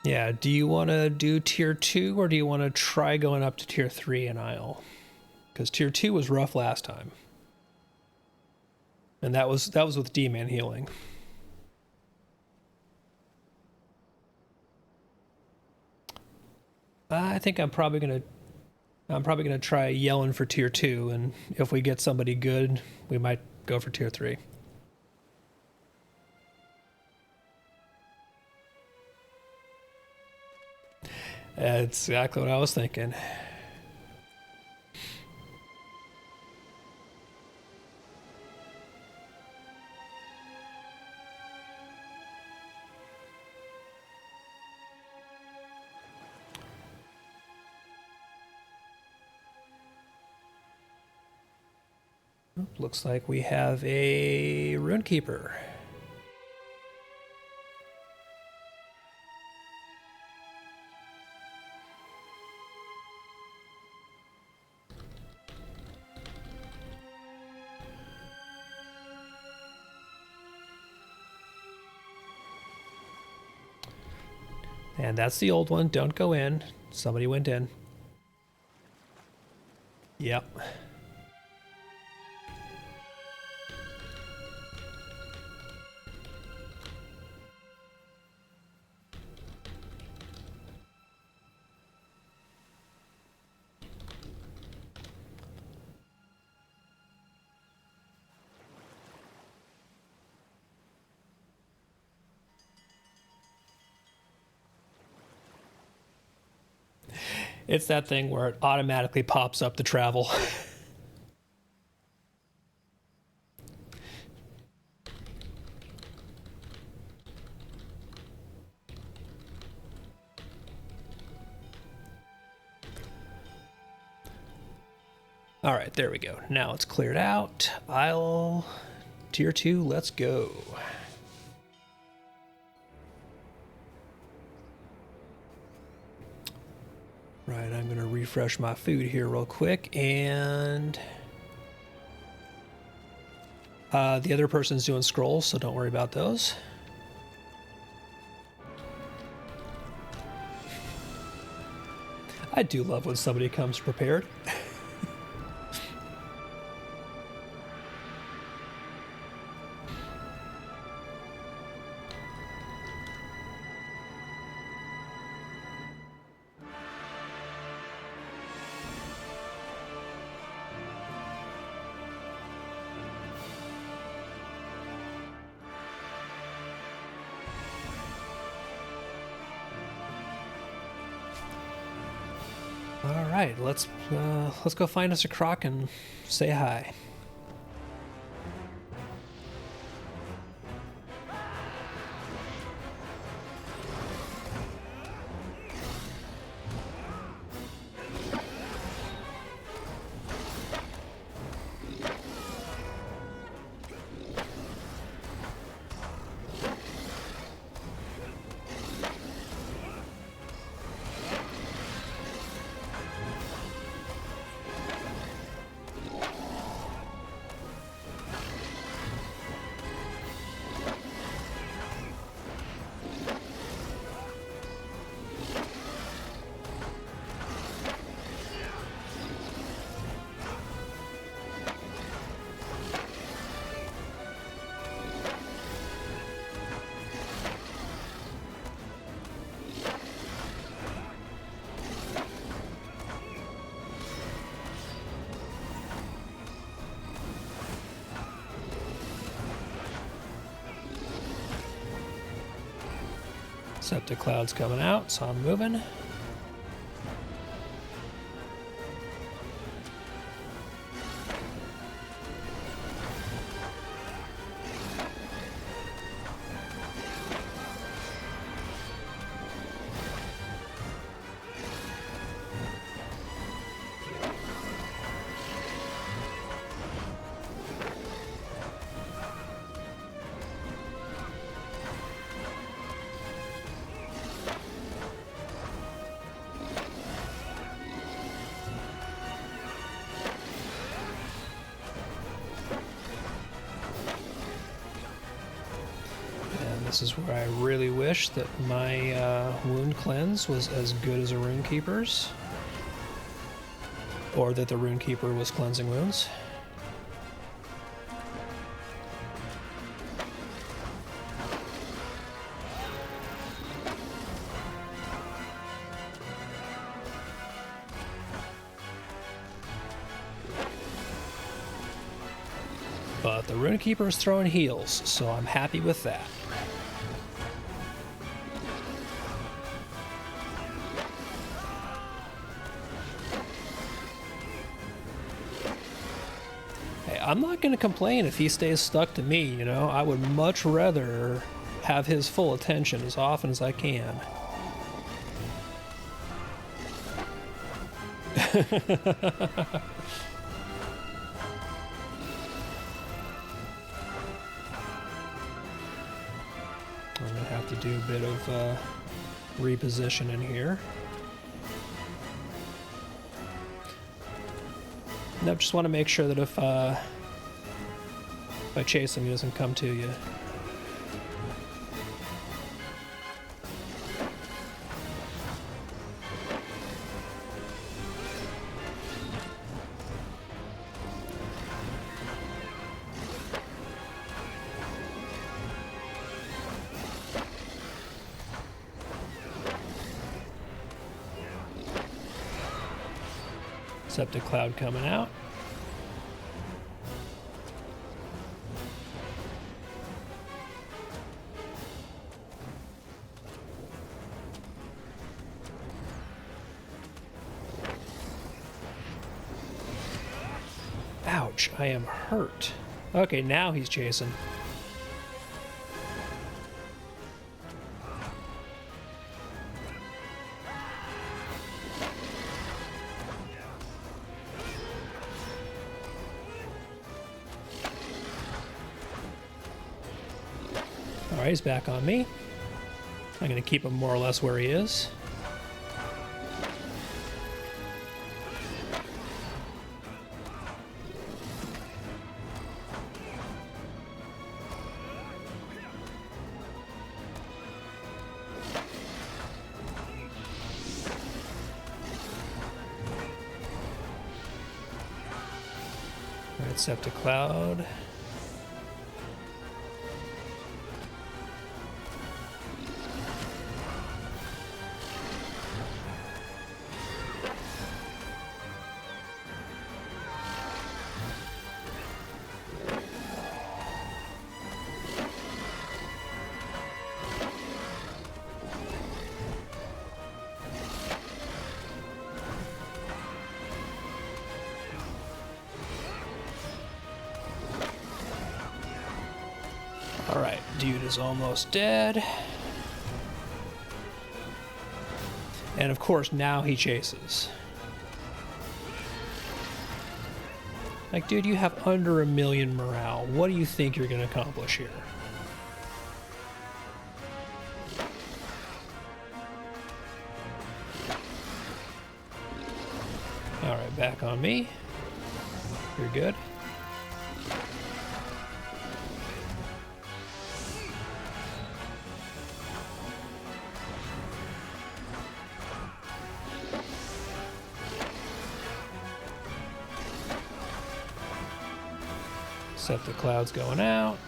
Yeah, do you want to do tier 2 or do you want to try going up to tier 3 in Isle? Because tier 2 was rough last time. And that was with D-man healing. I think I'm probably gonna try yelling for tier 2, and if we get somebody good, we might go for tier 3. That's exactly what I was thinking. Looks like we have a Runekeeper. And that's the old one. Don't go in. Somebody went in. Yep. It's that thing where it automatically pops up the travel. All right, there we go. Now it's cleared out. Isle tier 2, let's go. Right, I'm going to refresh my food here real quick, and the other person's doing scrolls, so don't worry about those. I do love when somebody comes prepared. All right, let's go find us a croc and say hi. Septic Cloud's coming out, so I'm moving. This is where I really wish that my wound cleanse was as good as a Runekeeper's, or that the Runekeeper was cleansing wounds. But the Runekeeper is throwing heals, so I'm happy with that. I'm not going to complain if he stays stuck to me, you know? I would much rather have his full attention as often as I can. I'm going to have to do a bit of repositioning here. Nope, just want to make sure that if I chase him, he doesn't come to you. Septic Cloud coming out. Ouch, I am hurt. Okay, now he's chasing. Alright, he's back on me. I'm going to keep him more or less where he is. Alright, Septic Cloud. Alright, dude is almost dead. And of course, now he chases. Like, dude, you have under 1 million morale. What do you think you're going to accomplish here? Alright, back on me. You're good. Set the clouds going out.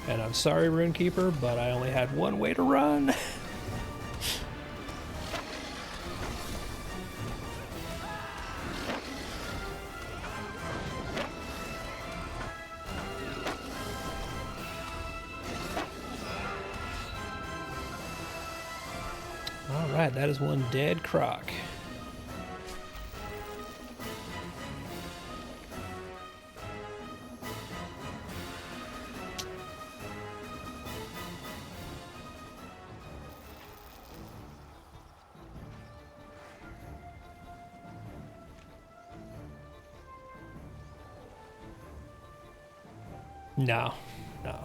And I'm sorry, Runekeeper, but I only had one way to run. Alright, that is one dead croc. No, no.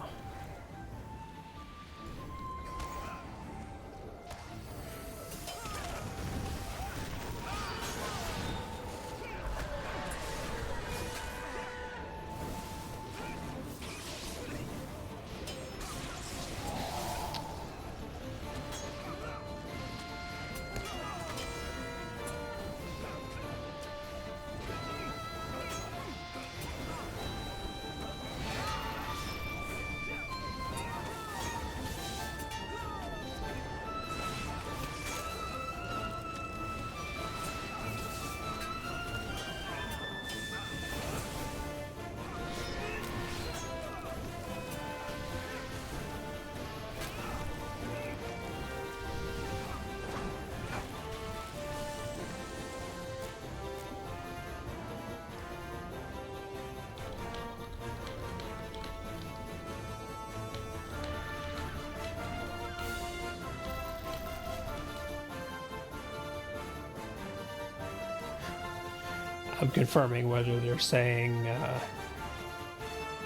I'm confirming whether they're saying,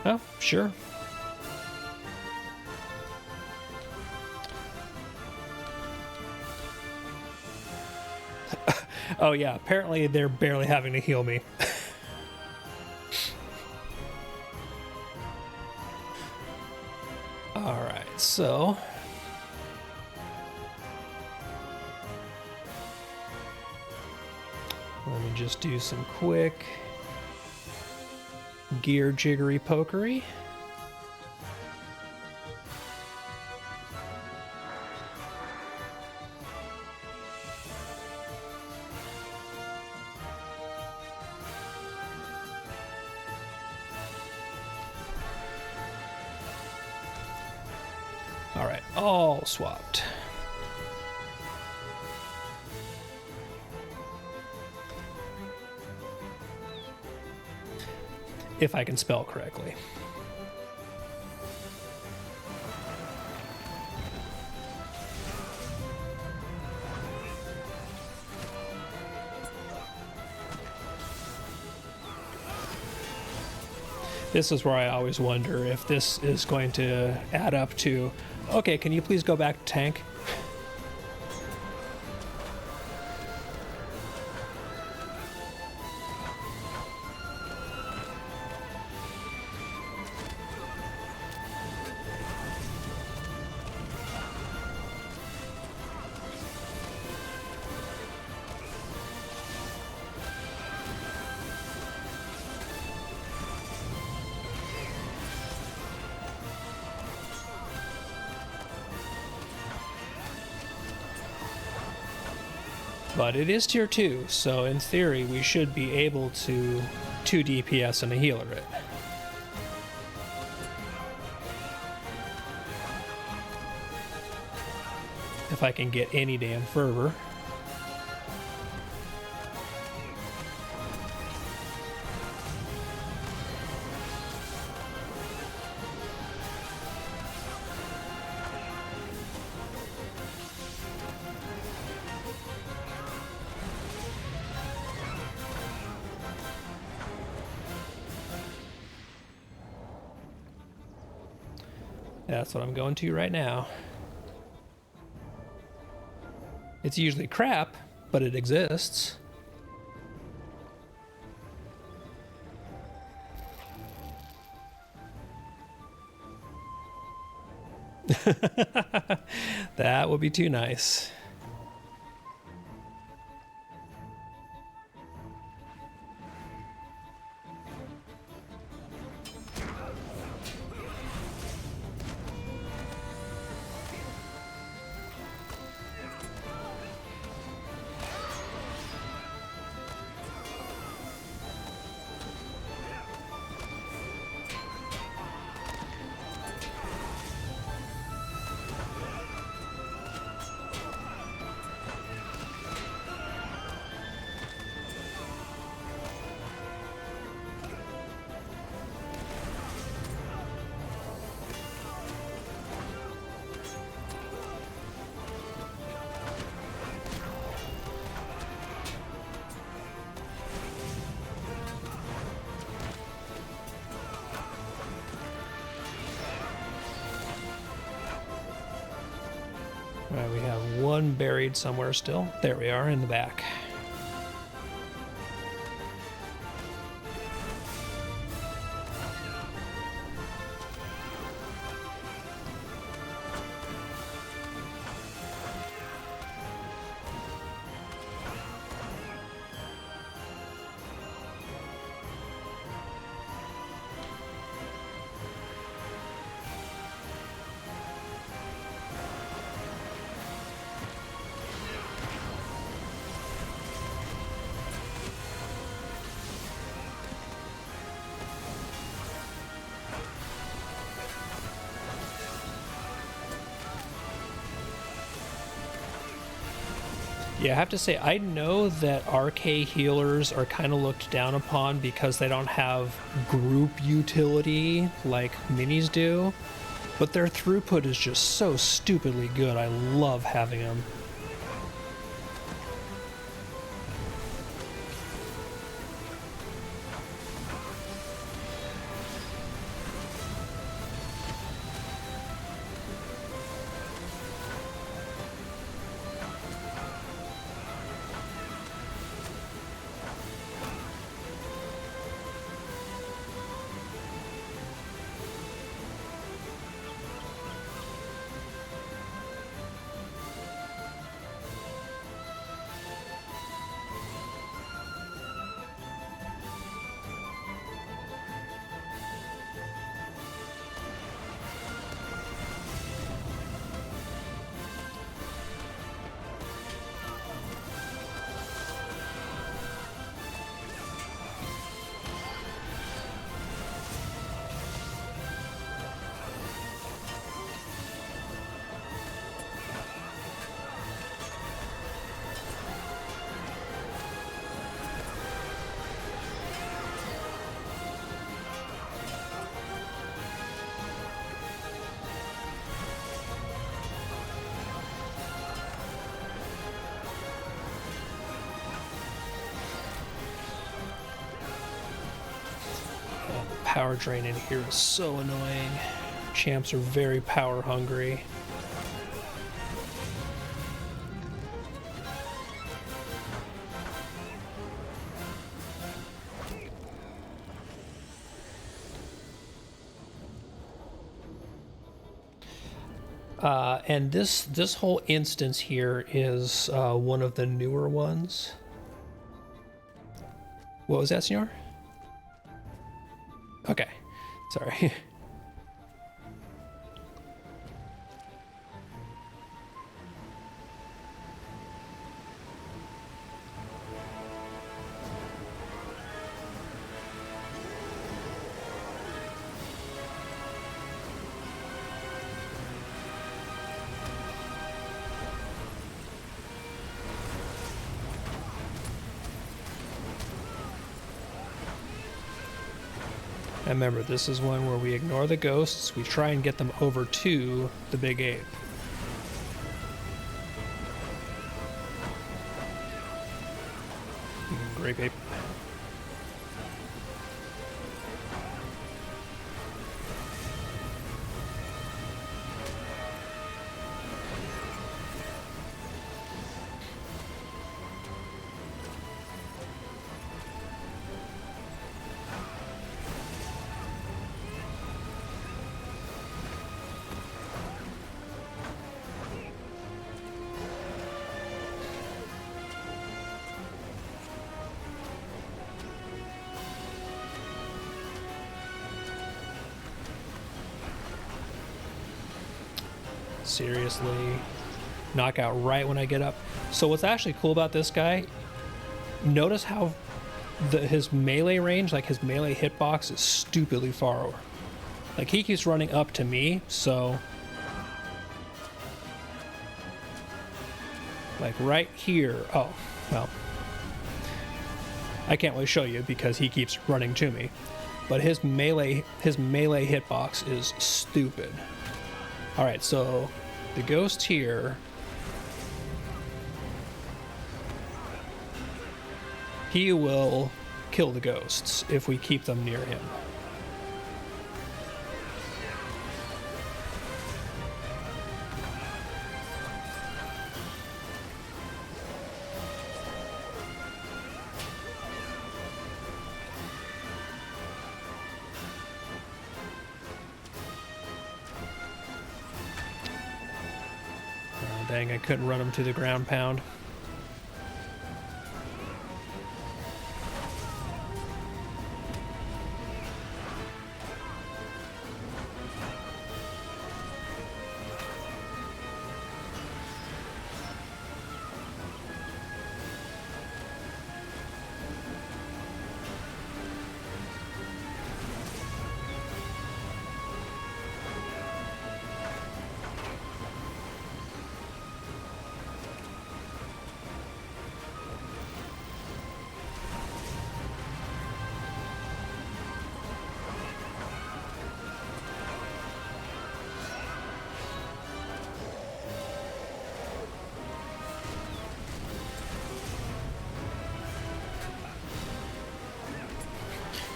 oh, sure. Oh yeah, apparently they're barely having to heal me. Alright, so... let me just do some quick gear jiggery pokery. All right, all swapped. If I can spell correctly. This is where I always wonder if this is going to add up to, okay, can you please go back to tank? But it is tier 2, so in theory we should be able to 2 DPS and a healer it. If I can get any damn fervor. That's what I'm going to right now. It's usually crap, but it exists. That would be too nice. All right, we have one buried somewhere still. There we are in the back. Yeah, I have to say, I know that RK healers are kind of looked down upon because they don't have group utility like minis do, but their throughput is just so stupidly good. I love having them. Power drain in here is so annoying. Champs are very power hungry. And this whole instance here is one of the newer ones. What was that, senor? Okay, sorry. And remember, this is one where we ignore the ghosts, we try and get them over to the big ape. Grape ape. seriously. Knockout right when I get up. So what's actually cool about this guy, notice how his melee range, like his melee hitbox, is stupidly far over. Like he keeps running up to me, so like right here. Oh, well, I can't really show you because he keeps running to me. But his melee hitbox is stupid. All right, so the ghost here, he will kill the ghosts if we keep them near him. Dang, I couldn't run him to the ground pound.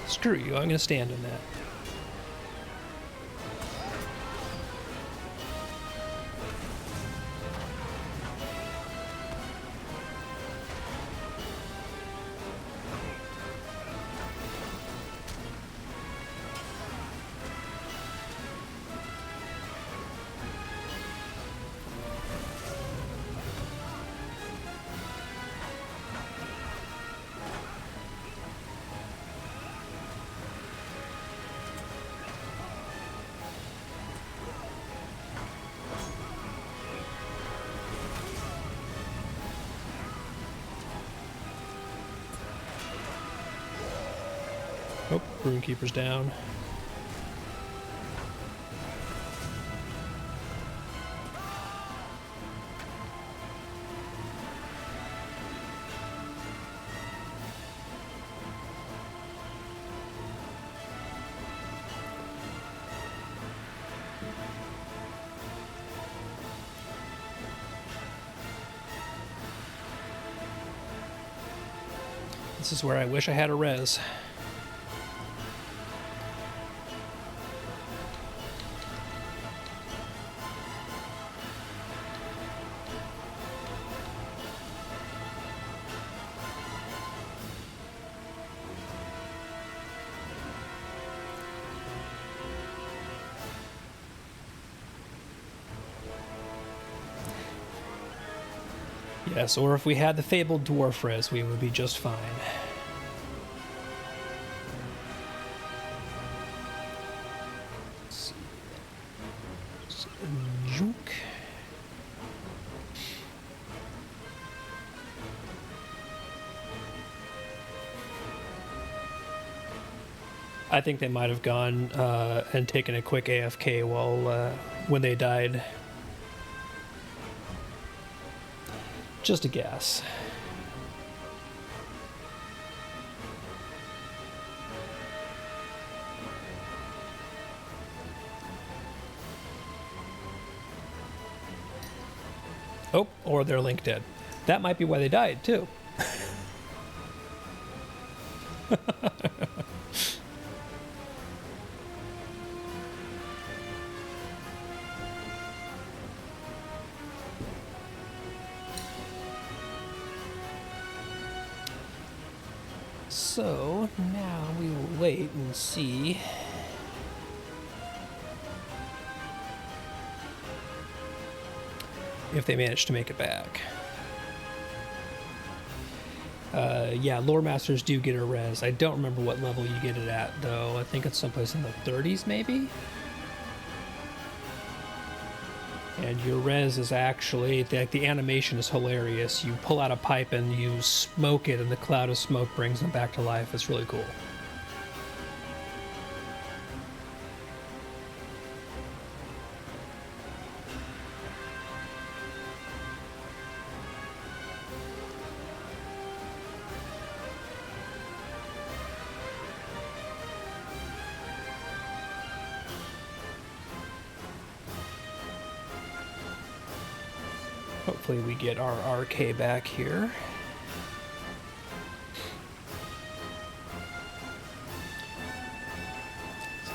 Screw you, I'm gonna stand in that. Oh, Runekeeper's down. This is where I wish I had a res. Yes, or if we had the fabled dwarf res, we would be just fine. Let's see. Juke. I think they might have gone and taken a quick AFK while when they died. Just a guess. Oh, or they're Link dead. That might be why they died, too. So now we will wait and see if they manage to make it back. Yeah, lore masters do get a res. I don't remember what level you get it at, though. I think it's someplace in the 30s, maybe? And your res is actually, the animation is hilarious. You pull out a pipe and you smoke it, and the cloud of smoke brings them back to life. It's really cool. Hopefully we get our RK back here.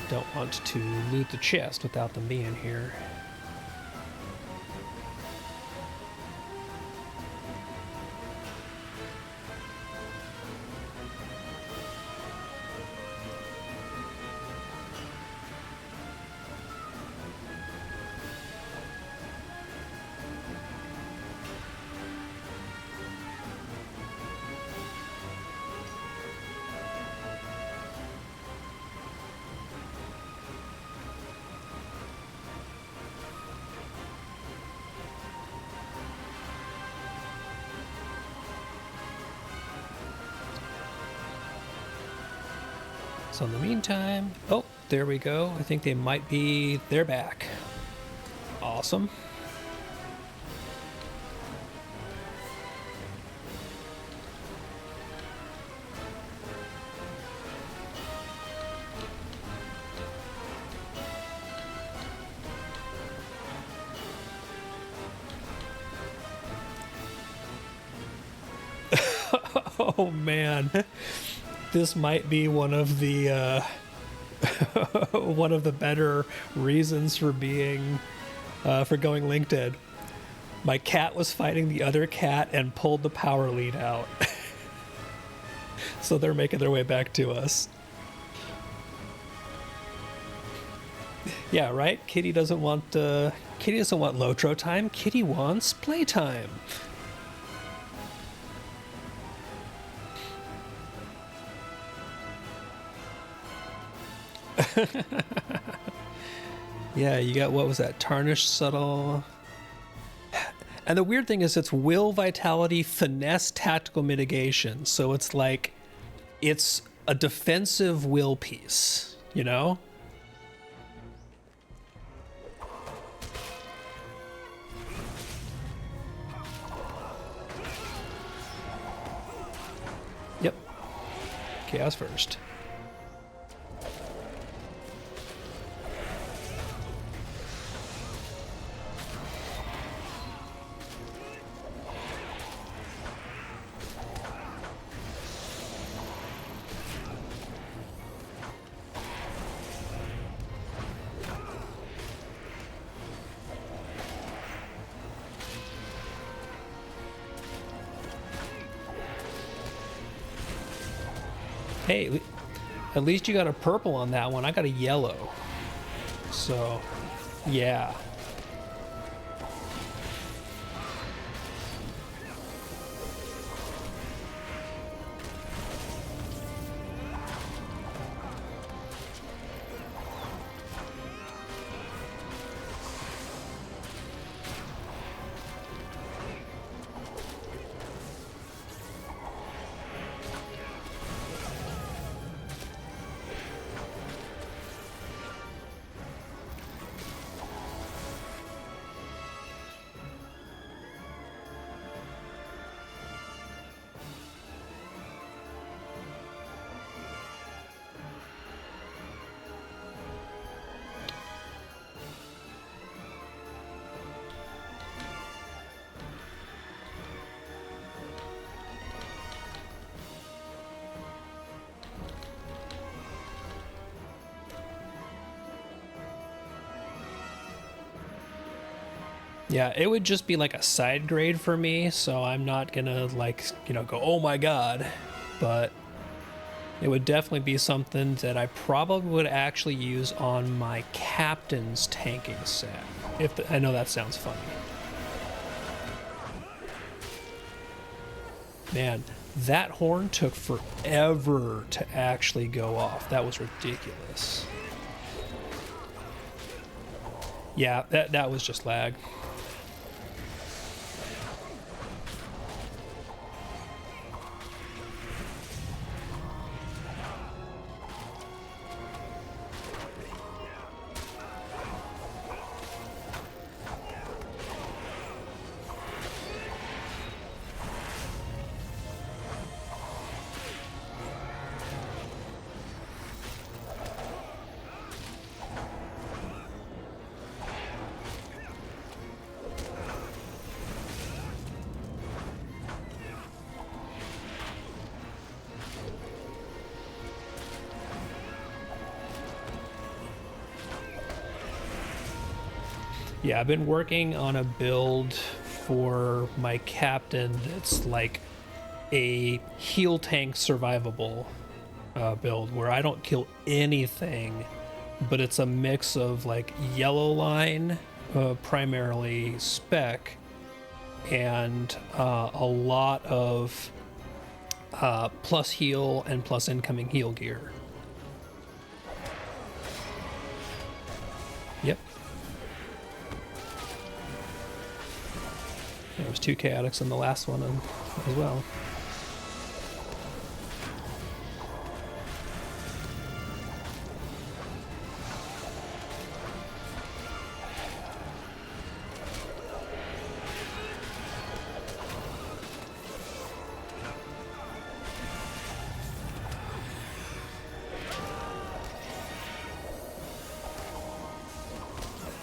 Don't want to loot the chest without them being here. So in the meantime, oh, there we go. I think they're back. Awesome. Oh man. This might be one of the one of the better reasons for being for going Link Dead. My cat was fighting the other cat and pulled the power lead out. So they're making their way back to us. Yeah, right? Kitty doesn't want Lotro time. Kitty wants playtime. Yeah, you got, what was that? Tarnished, subtle. And the weird thing is it's will, vitality, finesse, tactical mitigation. So it's like, it's a defensive will piece, you know? Yep. Chaos first. Hey, at least you got a purple on that one. I got a yellow. So, yeah. Yeah, it would just be like a side grade for me, so I'm not gonna like, go, oh my god. But it would definitely be something that I probably would actually use on my captain's tanking set. I know that sounds funny. Man, that horn took forever to actually go off. That was ridiculous. Yeah, that was just lag. Yeah, I've been working on a build for my captain that's like a heal tank survivable build where I don't kill anything, but it's a mix of like yellow line, primarily spec, and a lot of plus heal and plus incoming heal gear. Yep. There was 2 chaotics in the last one as well.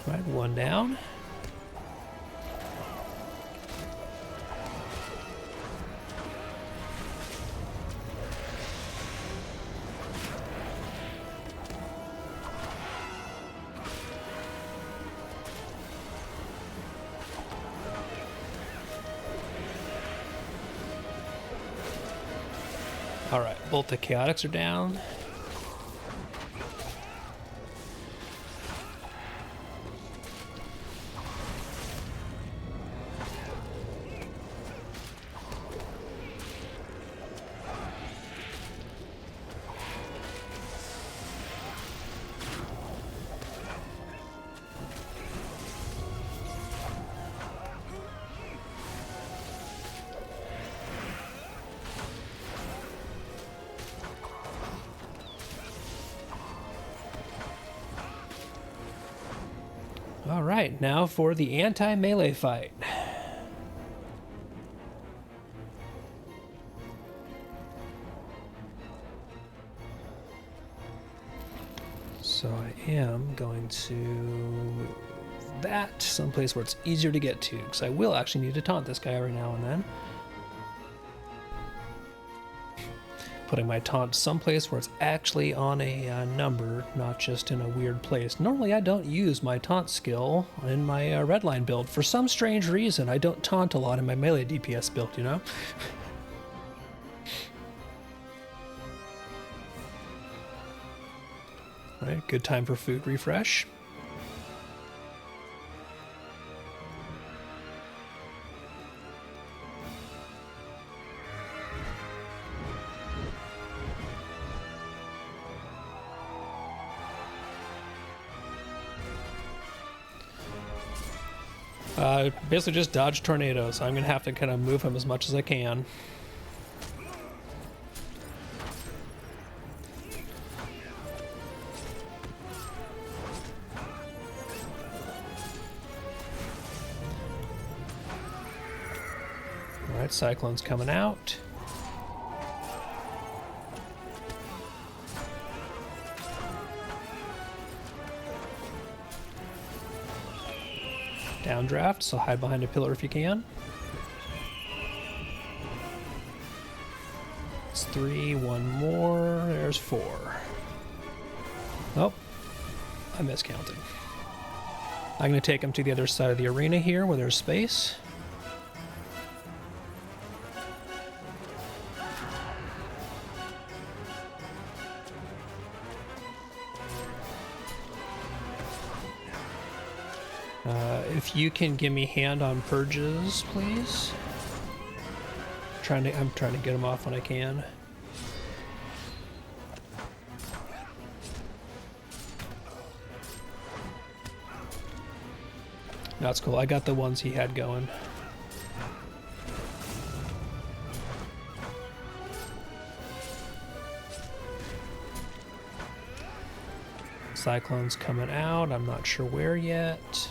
Right, one down. All right, both the chaotics are down. All right, now for the anti-melee fight. So I am going to move that someplace where it's easier to get to, because I will actually need to taunt this guy every now and then. Putting my taunt someplace where it's actually on a number, not just in a weird place. Normally I don't use my taunt skill in my redline build. For some strange reason, I don't taunt a lot in my melee DPS build, you know? Alright, good time for food refresh. Basically just dodge tornadoes. I'm gonna have to kind of move him as much as I can. All right, Cyclone's coming out. Downdraft, so hide behind a pillar if you can. It's 3, one more, there's 4. Oh, I miscounted. I'm going to take him to the other side of the arena here where there's space. If you can give me hand on purges, please. I'm trying to get him off when I can. That's cool. I got the ones he had going. Cyclone's coming out. I'm not sure where yet.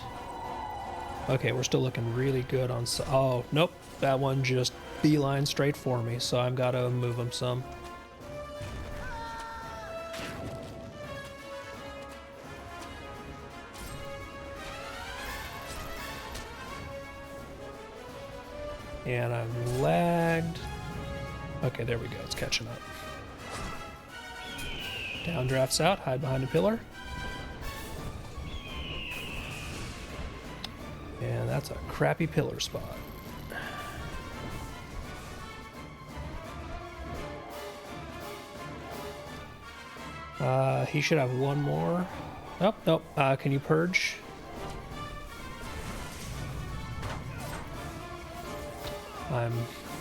Okay, we're still looking really good on... Oh, nope. That one just beeline straight for me, so I've got to move him some. And I'm lagged. Okay, there we go. It's catching up. Downdraft's out. Hide behind a pillar. And that's a crappy pillar spot. He should have one more. Oh, nope. Can you purge? I'm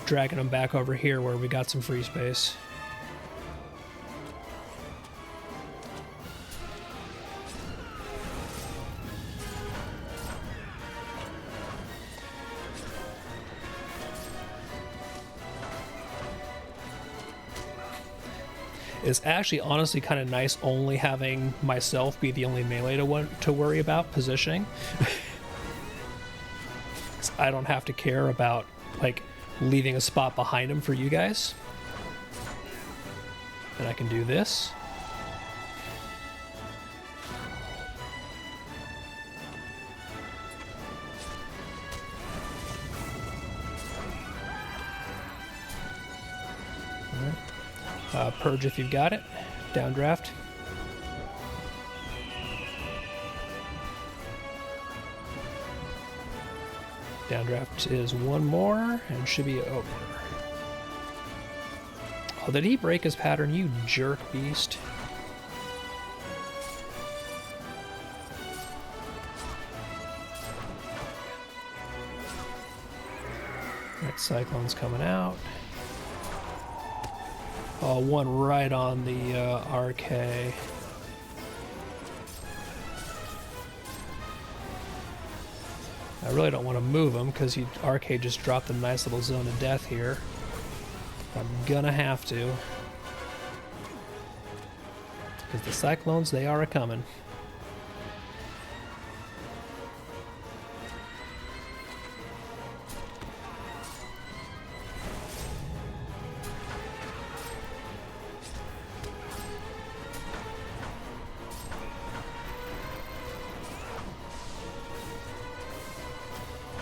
dragging him back over here where we got some free space. It's actually honestly kind of nice only having myself be the only melee to worry about positioning. 'Cause I don't have to care about like leaving a spot behind him for you guys. And I can do this. Purge if you've got it. Downdraft. Downdraft is one more and should be over. Oh, did he break his pattern, you jerk beast? That Cyclone's coming out. Oh, one right on the RK. I really don't want to move him because RK just dropped a nice little zone of death here. I'm gonna have to. Because the Cyclones, they are a-coming.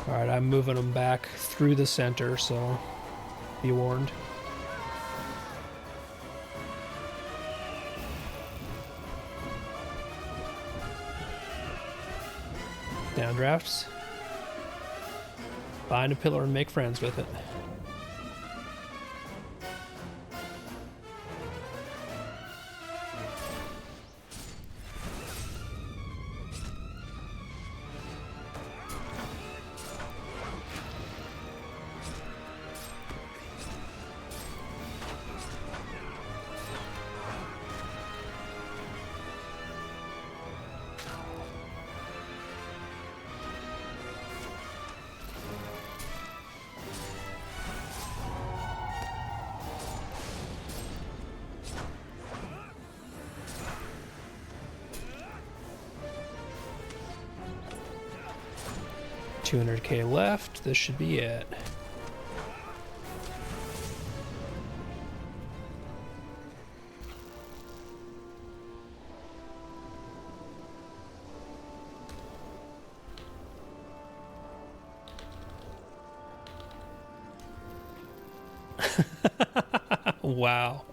Alright, I'm moving them back through the center, so be warned. Downdrafts. Find a pillar and make friends with it. $200K left. This should be it. Wow.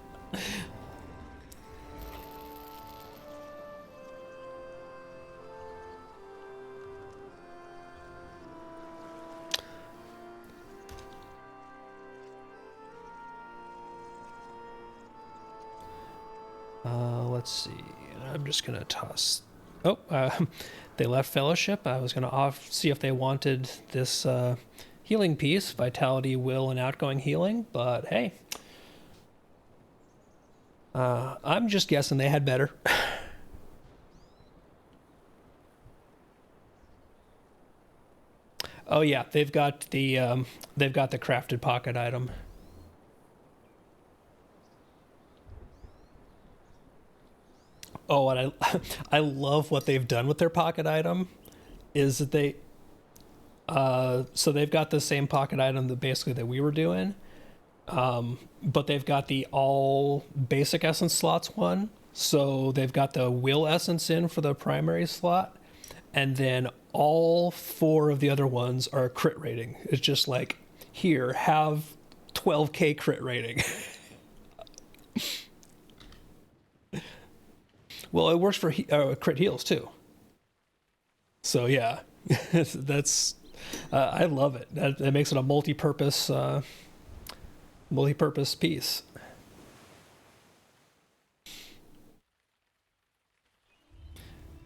Let's see. I'm just gonna toss. Oh, they left Fellowship. I was gonna see if they wanted this healing piece, Vitality, Will, and Outgoing Healing. But hey, I'm just guessing they had better. Oh yeah, they've got the crafted pocket item. Oh, and I love what they've done with their pocket item is that so they've got the same pocket item that basically that we were doing, but they've got the all basic essence slots one. So they've got the will essence in for the primary slot, and then all four of the other ones are crit rating. It's just like, here, have 12k crit rating. Well, it works for crit heals too. So yeah, that's I love it. That makes it a multi-purpose piece.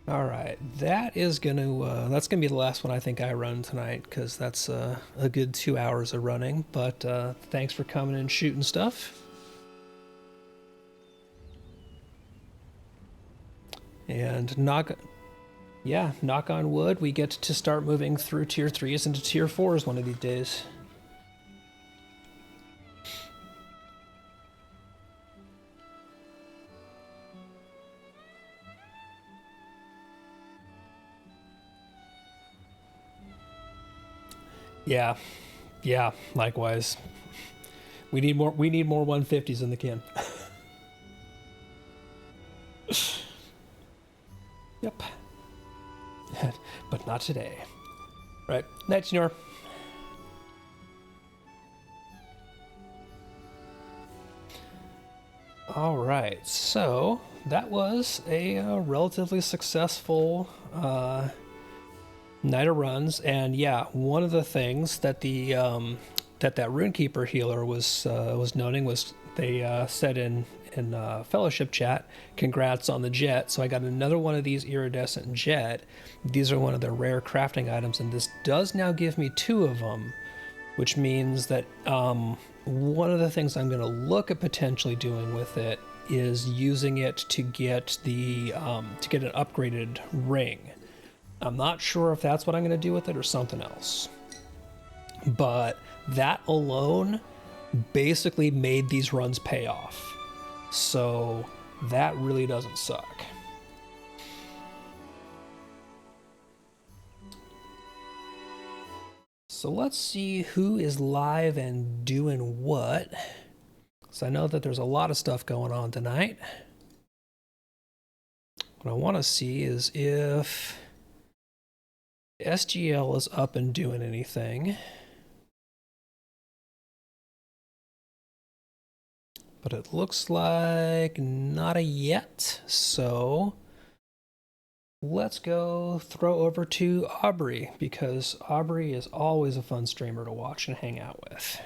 All right, that's gonna be the last one I think I run tonight because that's a good 2 hours of running. But thanks for coming and shooting stuff. And knock on wood, we get to start moving through tier 3s into tier 4s one of these days. Yeah, likewise. We need more 150s in the can. Yep. But not today. Right. Night, Senor. All right. So that was a relatively successful night of runs, and yeah, one of the things that the that Runekeeper healer was noting was they said in fellowship chat, congrats on the jet. So I got another one of these iridescent jet. These are one of the rare crafting items, and this does now give me 2 of them, which means that one of the things I'm going to look at potentially doing with it is using it to get the to get an upgraded ring. I'm not sure if that's what I'm going to do with it or something else, but that alone basically made these runs pay off. So that really doesn't suck. So let's see who is live and doing what. So I know that there's a lot of stuff going on tonight. What I want to see is if SGL is up and doing anything. But it looks like not a yet, so let's go throw over to Aubrey, because Aubrey is always a fun streamer to watch and hang out with.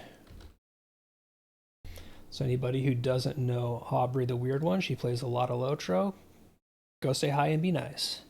So anybody who doesn't know Aubrey the Weird One, she plays a lot of Lotro. Go say hi and be nice.